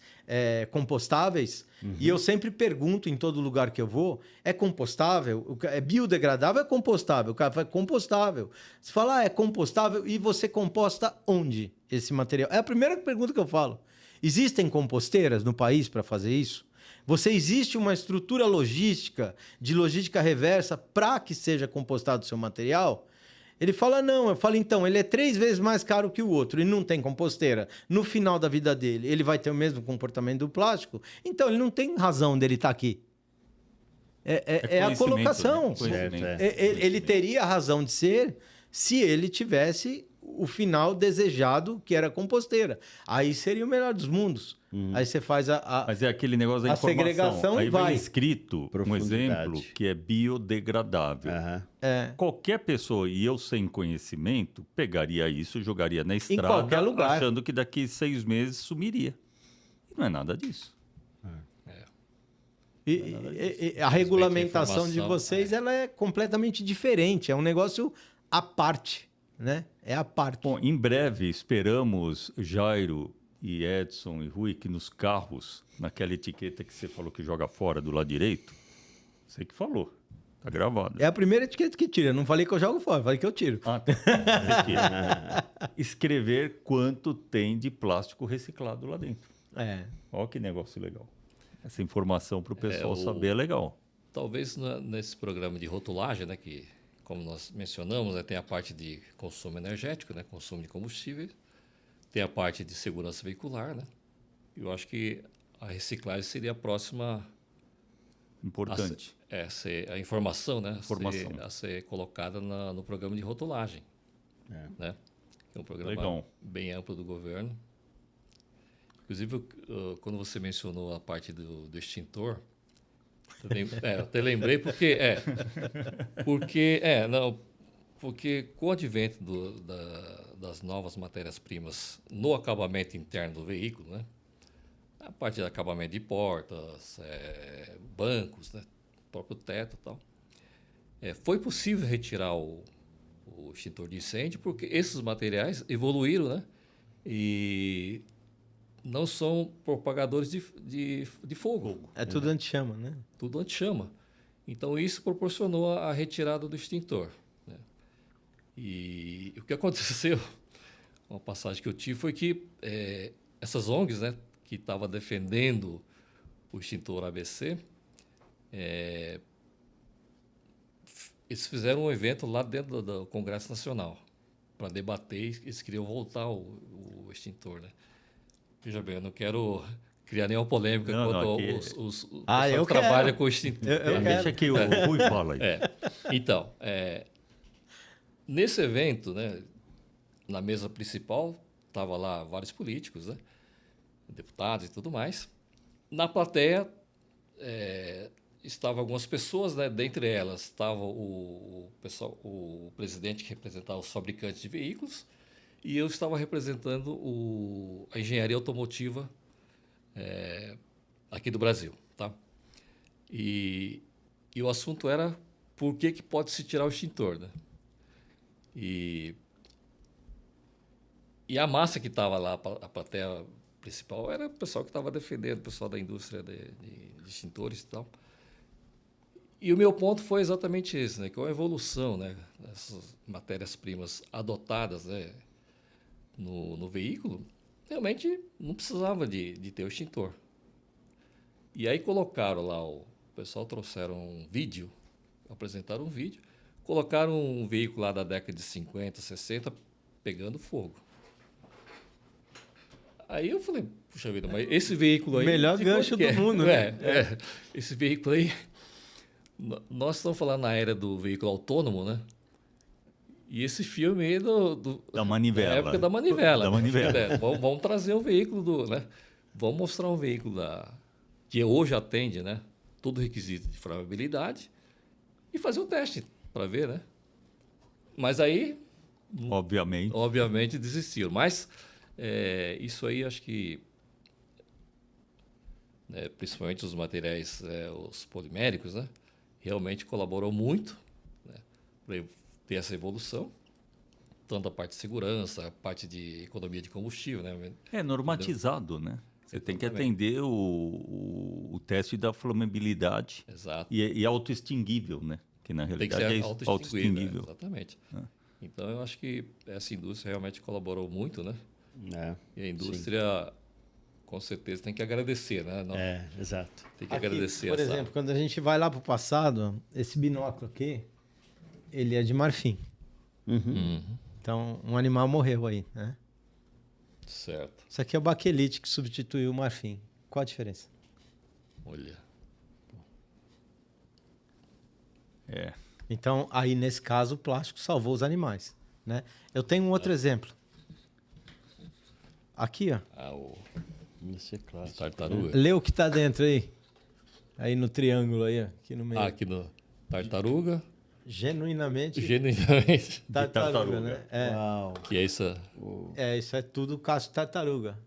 S1: compostáveis, e eu sempre pergunto em todo lugar que eu vou, é compostável? É biodegradável ou é compostável? O cara fala, compostável. Você fala, é compostável, e você composta onde esse material? É a primeira pergunta que eu falo. Existem composteiras no país para fazer isso? Existe uma estrutura logística, de logística reversa, para que seja compostado o seu material? Ele fala, não. Eu falo, então, ele é 3 vezes mais caro que o outro e não tem composteira. No final da vida dele, ele vai ter o mesmo comportamento do plástico? Então, ele não tem razão dele estar aqui. É a colocação.
S2: Né?
S1: Ele teria a razão de ser se ele tivesse o final desejado, que era composteira. Aí seria o melhor dos mundos. Aí você faz
S2: Mas é aquele negócio da informação.
S1: Segregação.
S2: Aí
S1: vai
S2: escrito um exemplo que é biodegradável. Qualquer pessoa, e eu sem conhecimento, pegaria isso, jogaria na estrada,
S1: qualquer lugar,
S2: achando que daqui 6 meses sumiria. E não é nada disso.
S1: E a regulamentação de vocês ela é completamente diferente. É um negócio à parte, né? É à parte.
S2: Bom, em breve esperamos Jairo e Edson e Rui que nos carros, naquela etiqueta que você falou que joga fora do lado direito, você que falou, tá gravado.
S1: É a primeira etiqueta que tira. Não falei que eu jogo fora, falei que eu tiro.
S2: Ah, tá. Você tira. Escrever quanto tem de plástico reciclado lá dentro. Olha que negócio legal. Essa informação para o pessoal saber é legal.
S3: Talvez nesse programa de rotulagem, né, que, como nós mencionamos, tem a parte de consumo energético, né, consumo de combustíveis, tem a parte de segurança veicular, né? Eu acho que a reciclagem seria a próxima...
S2: Importante.
S3: A informação, né? A ser colocada no programa de rotulagem. Né? É um programa bem amplo do governo. Inclusive, quando você mencionou a parte do extintor, eu até lembrei porque com o advento das novas matérias-primas no acabamento interno do veículo, né? A parte de acabamento de portas, bancos, né? Próprio teto e tal, foi possível retirar o extintor de incêndio porque esses materiais evoluíram, né? E não são propagadores de fogo.
S1: É tudo anti-chama, né?
S3: Tudo anti-chama. Então, isso proporcionou a retirada do extintor. Né? E o que aconteceu? uma passagem que eu tive foi que essas ONGs, né, que estavam defendendo o extintor ABC, eles fizeram um evento lá dentro do Congresso Nacional para debater, eles queriam voltar o extintor, né? Veja bem, eu não quero criar nenhuma polêmica quanto os
S1: eu
S3: que trabalham com o extintor.
S2: Deixa que o Rui fala aí.
S3: Então, nesse evento, né, na mesa principal, estavam lá vários políticos, né, deputados e tudo mais. Na plateia, estavam algumas pessoas, né, dentre elas estava o presidente que representava os fabricantes de veículos, e eu estava representando a engenharia automotiva aqui do Brasil, tá? E o assunto era por que pode se tirar o extintor, né? E a massa que estava lá, a plateia principal, era o pessoal que estava defendendo, o pessoal da indústria de extintores e tal. E o meu ponto foi exatamente esse, né? Que é uma evolução, né, dessas matérias-primas adotadas, né, no veículo, realmente não precisava de ter o extintor. E aí colocaram lá, o pessoal trouxeram um vídeo, apresentaram um vídeo, colocaram um veículo lá da década de 50, 60, pegando fogo. Aí eu falei, puxa vida, mas esse veículo aí...
S1: Melhor gancho do mundo, né?
S3: Esse veículo aí... Nós estamos falando na era do veículo autônomo, né? E esse filme aí
S2: da manivela.
S3: Da época da manivela.
S2: Da manivela.
S3: Vamos trazer um veículo né? Vamos mostrar um veículo que hoje atende, né, todo o requisito de flammabilidade e fazer um teste para ver, né? Mas aí... Obviamente desistiram. Mas isso aí acho que... principalmente os materiais, os poliméricos, né? Realmente colaborou muito, né, para ter essa evolução, tanto a parte de segurança, a parte de economia de combustível, né?
S2: É normatizado, né? Você tem que atender o teste da flammabilidade.
S3: Exato.
S2: E autoextinguível, né? Que na realidade
S3: tem que
S2: é
S3: ser
S2: autoextinguível.
S3: Exatamente. Então eu acho que essa indústria realmente colaborou muito, né? E a indústria... Com certeza tem que agradecer, né?
S4: Exato.
S3: Tem que agradecer.
S1: Por exemplo, quando a gente vai lá para o passado, esse binóculo aqui, ele é de marfim. Então, um animal morreu aí, né?
S3: Certo.
S1: Isso aqui é o baquelite que substituiu o marfim. Qual a diferença?
S3: Olha.
S1: Então, aí nesse caso, o plástico salvou os animais, né? Eu tenho um outro exemplo. Aqui, ó.
S4: Isso é clássico.
S3: Tartaruga.
S1: Lê o que tá dentro aí. Aí no triângulo aí, ó, aqui no meio.
S3: Aqui no tartaruga.
S1: Genuinamente
S2: tartaruga,
S1: né?
S4: Uau.
S3: Que é isso?
S1: Isso é tudo casco de tartaruga.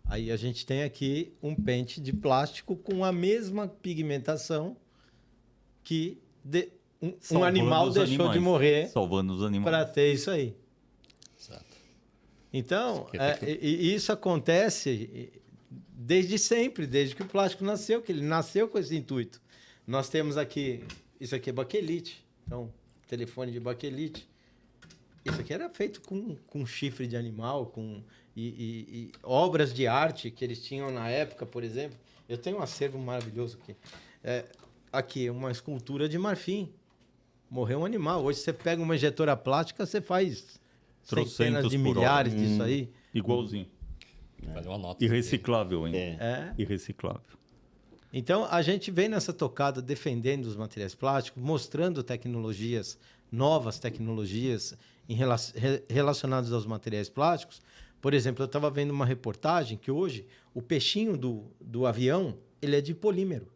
S1: Aí a gente tem aqui um pente de plástico com a mesma pigmentação que um animal deixou de morrer
S2: salvando os animais
S1: para ter isso aí.
S3: Exato.
S1: Então, isso acontece desde sempre, desde que o plástico nasceu, que ele nasceu com esse intuito. Nós temos aqui, isso aqui é baquelite, então, telefone de baquelite. Isso aqui era feito com chifre de animal, e obras de arte que eles tinham na época, por exemplo. Eu tenho um acervo maravilhoso aqui. Aqui, uma escultura de marfim. Morreu um animal. Hoje você pega uma injetora plástica, você faz centenas de milhares disso aí.
S2: Igualzinho.
S3: Vale uma nota.
S2: Irreciclável ainda. Irreciclável.
S1: Então, a gente vem nessa tocada defendendo os materiais plásticos, mostrando tecnologias, novas tecnologias relacionadas aos materiais plásticos. Por exemplo, eu estava vendo uma reportagem que hoje o peixinho do avião ele é de polímero.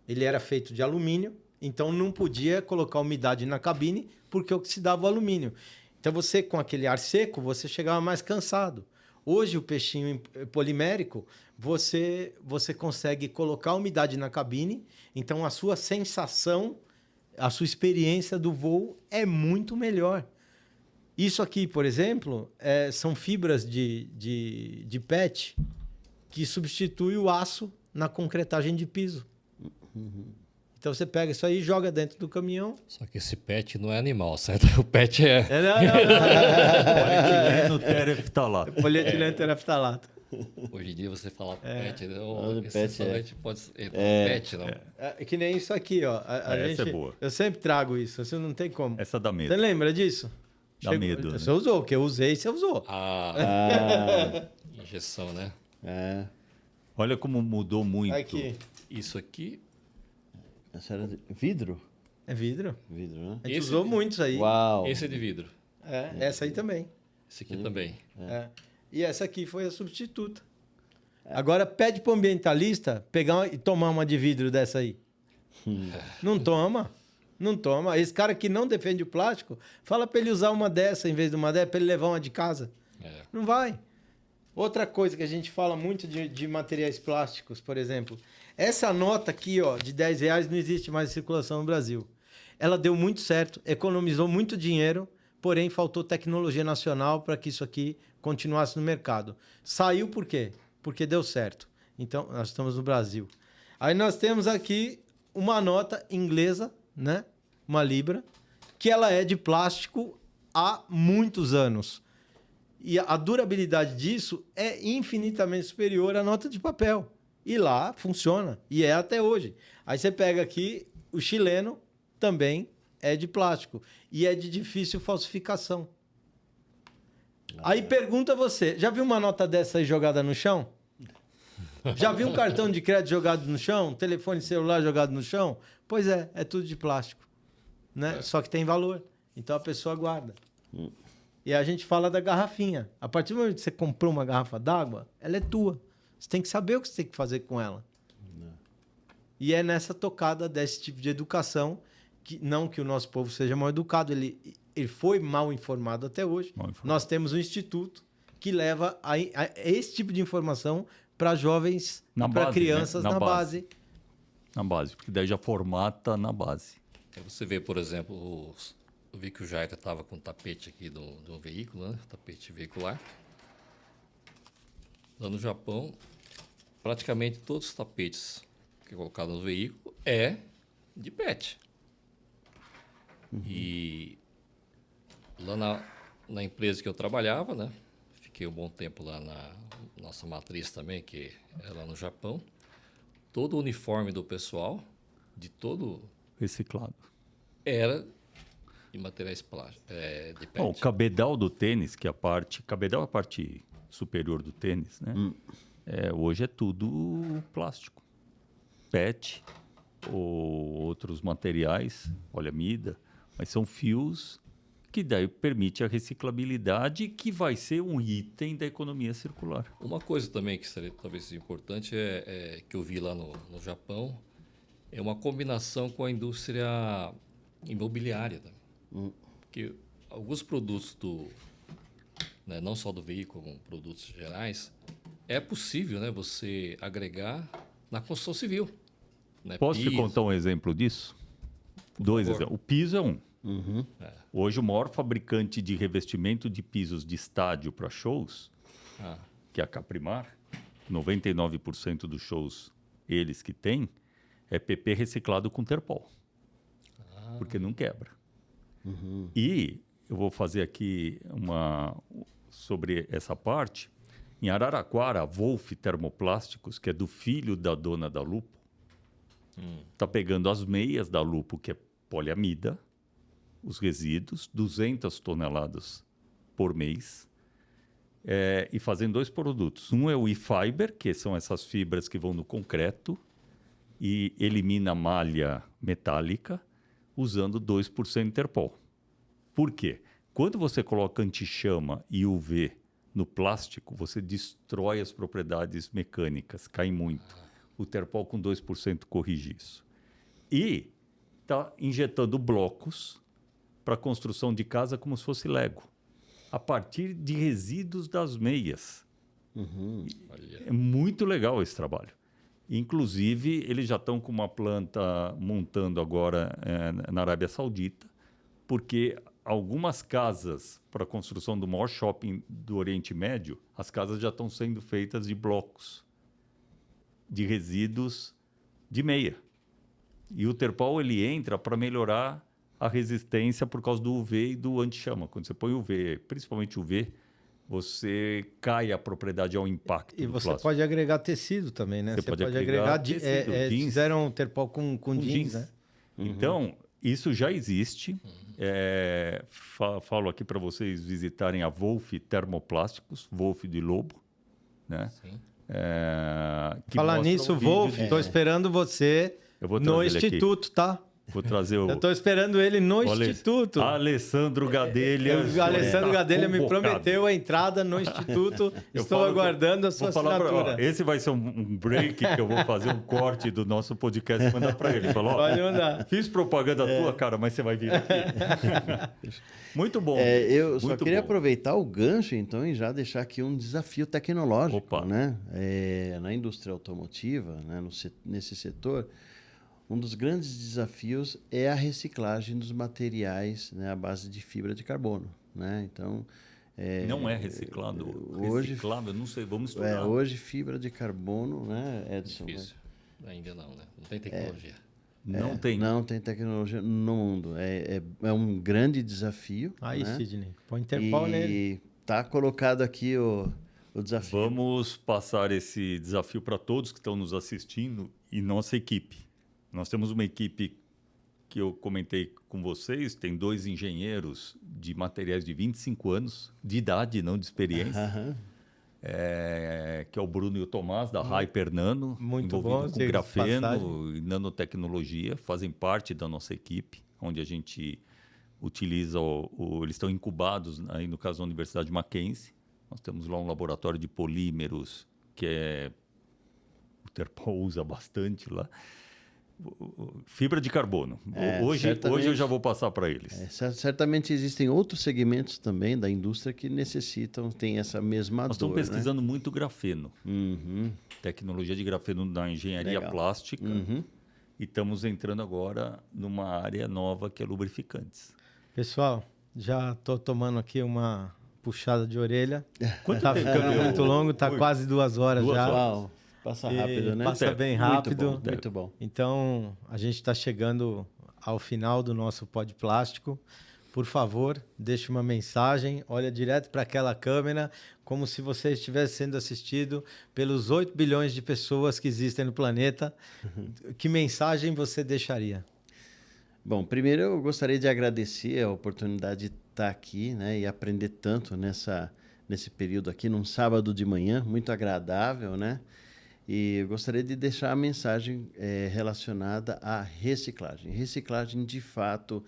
S1: Ele era feito de alumínio, então não podia colocar umidade na cabine porque oxidava o alumínio. Então, você com aquele ar seco, você chegava mais cansado. Hoje, o peixinho polimérico, você consegue colocar umidade na cabine, então a sua sensação, a sua experiência do voo é muito melhor. Isso aqui, por exemplo, são fibras de PET que substitui o aço na concretagem de piso. Então você pega isso aí, joga dentro do caminhão.
S3: Só que esse PET não é animal, certo? O PET é...
S2: Polietileno tereftalato.
S1: Polietileno tereftalato.
S3: Hoje em dia você fala PET, né? Esse
S4: PET
S3: restaurante pode ser PET, não.
S1: É que nem isso aqui, ó.
S2: Essa é boa.
S1: Eu sempre trago isso, você não tem como.
S2: Essa dá medo.
S1: Você lembra disso?
S2: Dá medo, né?
S1: Você usou, que eu usei, você usou.
S3: Injeção, né?
S2: Olha como mudou muito.
S1: Aqui.
S3: Isso aqui...
S4: Essa era de vidro?
S1: É vidro.
S4: Vidro, né?
S1: A gente
S3: Esse-
S1: usou muito isso aí.
S4: Uau!
S3: Esse é de vidro.
S1: Essa aí também.
S3: Esse aqui também.
S1: É. E essa aqui foi a substituta. Agora pede para o ambientalista pegar e tomar uma de vidro dessa aí. Não toma. Não toma. Esse cara que não defende o plástico, fala para ele usar uma dessa em vez de uma dessa, para ele levar uma de casa. Não vai. Outra coisa que a gente fala muito de materiais plásticos, por exemplo. Essa nota aqui, ó, de R$10 não existe mais em circulação no Brasil. Ela deu muito certo, economizou muito dinheiro, porém faltou tecnologia nacional para que isso aqui continuasse no mercado. Saiu por quê? Porque deu certo. Então, nós estamos no Brasil. Aí nós temos aqui uma nota inglesa, né? Uma libra, que ela é de plástico há muitos anos. E a durabilidade disso é infinitamente superior à nota de papel. E lá funciona. E é até hoje. Aí você pega aqui, o chileno também é de plástico. E é de difícil falsificação. Aí pergunta você, já viu uma nota dessa aí jogada no chão? Já viu um cartão de crédito jogado no chão? Telefone celular jogado no chão? Pois é tudo de plástico. Né? Só que tem valor. Então a pessoa guarda. E a gente fala da garrafinha. A partir do momento que você comprou uma garrafa d'água, ela é tua. Você tem que saber o que você tem que fazer com ela. E é nessa tocada desse tipo de educação, que não que o nosso povo seja mal educado, ele foi mal informado até hoje. Nós temos um instituto que leva a esse tipo de informação para jovens, para crianças,
S2: né?
S1: na base.
S2: Na base, porque daí já formata na base.
S3: Aí você vê, por exemplo, eu vi que o Jair estava com o tapete aqui de um veículo, né? Tapete veicular. Lá no Japão, praticamente todos os tapetes que é colocado no veículo é de PET. E lá na empresa que eu trabalhava, né? Fiquei um bom tempo lá na nossa matriz também, que é lá no Japão. Todo o uniforme do pessoal, de todo...
S2: Reciclado.
S3: Era de materiais plásticos, de PET.
S2: O cabedal do tênis, que é a parte... Cabedal é a parte superior do tênis, né? Hoje é tudo plástico. PET ou outros materiais, poliamida, mas são fios que daí permite a reciclabilidade, que vai ser um item da economia circular.
S3: Uma coisa também que seria talvez importante que eu vi lá no Japão é uma combinação com a indústria imobiliária. Né? Porque alguns produtos né, não só do veículo, como produtos gerais, é possível, né, você agregar na construção civil. Né?
S2: Posso te contar um exemplo disso? Dois exemplos. O piso é um. Hoje, o maior fabricante de revestimento de pisos de estádio para shows, que é a Caprimar, 99% dos shows, eles que têm, é PP reciclado com terpol. Porque não quebra. E eu vou fazer aqui sobre essa parte. Em Araraquara, a Wolf Termoplásticos, que é do filho da dona da Lupo, está pegando as meias da Lupo, que é poliamida, os resíduos, 200 toneladas por mês, e fazendo dois produtos. Um é o e-fiber, que são essas fibras que vão no concreto e elimina a malha metálica, usando 2% de terpol. Por quê? Quando você coloca anti-chama e UV no plástico, você destrói as propriedades mecânicas, cai muito. O terpol com 2% corrige isso. E está injetando blocos para a construção de casa como se fosse Lego, a partir de resíduos das meias. É muito legal esse trabalho. Inclusive, eles já estão com uma planta montando agora na Arábia Saudita, porque algumas casas para a construção do maior shopping do Oriente Médio, as casas já estão sendo feitas de blocos de resíduos de meia. E o terpol ele entra para melhorar a resistência por causa do UV e do anti-chama. Quando você põe UV, principalmente UV, você cai a propriedade ao impacto
S1: E
S2: do
S1: você
S2: plástico.
S1: pode agregar tecido também, né?
S2: Você pode agregar tecido, jeans.
S1: Fizeram terpol com jeans, né?
S2: Então, isso já existe. Falo aqui para vocês visitarem a Wolf Termoplásticos, Wolf de Lobo, né?
S3: Sim.
S1: Falar nisso, Wolf, estou esperando você no Instituto, tá?
S2: Vou trazer o...
S1: Eu estou esperando ele no Instituto.
S2: Alessandro Gadelha.
S1: O Alessandro Gadelha me prometeu a entrada no Instituto. Estou aguardando a sua assinatura.
S2: Esse vai ser um break que eu vou fazer um corte do nosso podcast e mandar para ele. Falou,
S1: pode mandar.
S2: Fiz propaganda tua, cara, mas você vai vir aqui. Muito bom.
S4: Eu só queria aproveitar o gancho, então, e já deixar aqui um desafio tecnológico. Né? Na indústria automotiva, né? Nesse setor, um dos grandes desafios é a reciclagem dos materiais, né, à base de fibra de carbono, né? Então,
S2: não é reciclado.
S4: Hoje,
S2: reciclado, não sei, vamos estudar.
S4: Hoje, fibra de carbono, né, Edson?
S3: Difícil. Ainda não, né? Não tem tecnologia.
S4: Não tem tecnologia no mundo. É um grande desafio.
S1: Aí,
S4: né?
S1: Sidney, põe Interpol nele.
S4: E está colocado aqui o desafio.
S2: Vamos passar esse desafio para todos que estão nos assistindo e nossa equipe. Nós temos uma equipe que eu comentei com vocês, tem 2 engenheiros de materiais de 25 anos, de idade, não de experiência, que é o Bruno e o Tomás, da Hyper Nano,
S1: muito
S2: envolvido
S1: bom,
S2: com grafeno e nanotecnologia, fazem parte da nossa equipe, onde a gente utiliza, eles estão incubados, aí no caso da Universidade Mackenzie. Nós temos lá um laboratório de polímeros, que o Terpol usa bastante lá. Fibra de carbono. Hoje eu já vou passar para eles.
S4: Certamente existem outros segmentos também da indústria que tem essa mesma dor.
S2: Nós estamos pesquisando
S4: né?
S2: muito grafeno. Tecnologia de grafeno na engenharia plástica. E estamos entrando agora numa área nova que é lubrificantes.
S1: Pessoal, já estou tomando aqui uma puxada de orelha. Está ficando muito longo, está quase 2 horas já.
S4: Uau. Passa rápido, né?
S1: Passa bem rápido.
S4: Muito bom.
S1: Então, a gente está chegando ao final do nosso Pod Plástico. Por favor, deixe uma mensagem, olha direto para aquela câmera, como se você estivesse sendo assistido pelos 8 bilhões de pessoas que existem no planeta. Que mensagem você deixaria?
S4: Bom, primeiro eu gostaria de agradecer a oportunidade de estar aqui, né, e aprender tanto nesse período aqui, num sábado de manhã, muito agradável, né? E eu gostaria de deixar a mensagem relacionada à reciclagem. Reciclagem, de fato,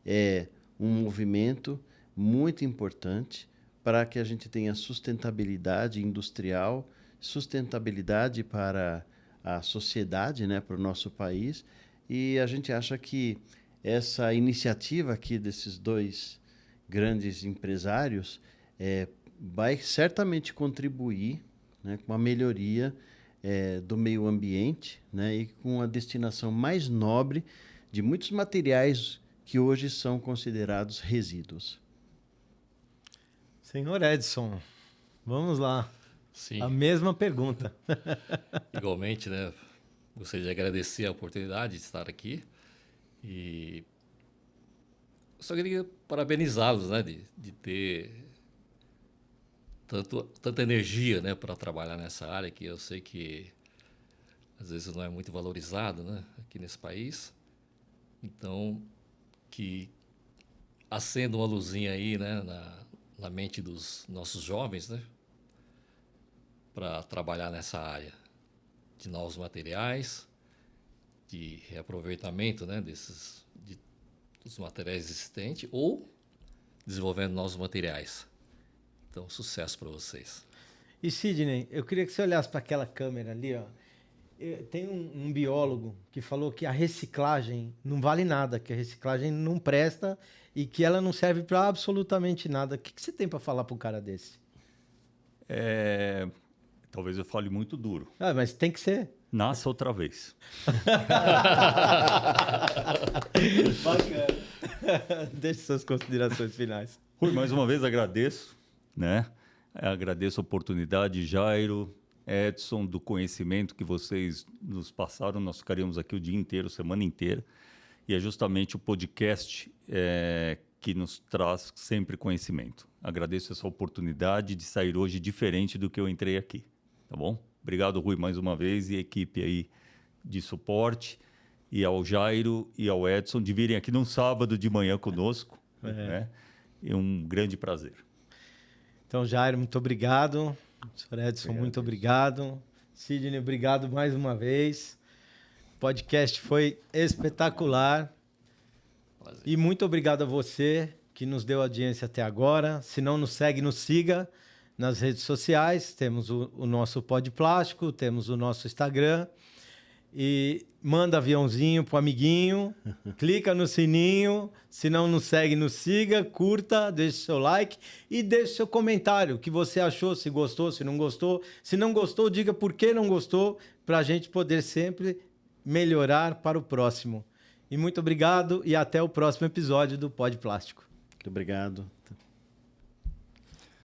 S4: é um movimento muito importante para que a gente tenha sustentabilidade industrial, sustentabilidade para a sociedade, né, para o nosso país. E a gente acha que essa iniciativa aqui desses 2 grandes empresários vai certamente contribuir, né, com a melhoria do meio ambiente, né, e com a destinação mais nobre de muitos materiais que hoje são considerados resíduos.
S1: Senhor Edson, vamos lá.
S3: Sim.
S1: A mesma pergunta.
S3: Igualmente, né? Gostaria de agradecer a oportunidade de estar aqui e só queria parabenizá-los, né, de ter tanta energia, né, para trabalhar nessa área que eu sei que às vezes não é muito valorizado, né, aqui nesse país. Então, que acenda uma luzinha aí, né, na mente dos nossos jovens, né, para trabalhar nessa área de novos materiais, de reaproveitamento, né, dos materiais existentes ou desenvolvendo novos materiais. Então, sucesso para vocês.
S1: E Sidney, eu queria que você olhasse para aquela câmera ali, ó. Tem um biólogo que falou que a reciclagem não vale nada, que a reciclagem não presta e que ela não serve para absolutamente nada. O que você tem para falar para um cara desse?
S2: Talvez eu fale muito duro.
S1: Mas tem que ser.
S2: Nasça outra vez.
S1: Bacana. Deixe suas considerações finais.
S2: Rui, mais uma vez agradeço, né? Agradeço a oportunidade, Jairo, Edson, do conhecimento que vocês nos passaram. Nós ficaríamos aqui o dia inteiro, semana inteira. E é justamente o podcast que nos traz sempre conhecimento. Agradeço essa oportunidade de sair hoje diferente do que eu entrei aqui. Tá bom? Obrigado, Rui, mais uma vez, e a equipe aí de suporte, e ao Jairo e ao Edson de virem aqui num sábado de manhã conosco. Né? E um grande prazer.
S1: Então, Jairo, muito obrigado. Sr. Edson, muito obrigado. Sidney, obrigado mais uma vez. O podcast foi espetacular.
S3: Prazer.
S1: E muito obrigado a você que nos deu audiência até agora. Se não nos segue, nos siga nas redes sociais. Temos o nosso Pod Plástico, temos o nosso Instagram. E manda aviãozinho pro amiguinho, clica no sininho, se não nos segue, nos siga, curta, deixe seu like e deixe seu comentário, o que você achou, se gostou, se não gostou. Se não gostou, diga por que não gostou, para a gente poder sempre melhorar para o próximo. E muito obrigado e até o próximo episódio do Pod Plástico.
S4: Muito obrigado.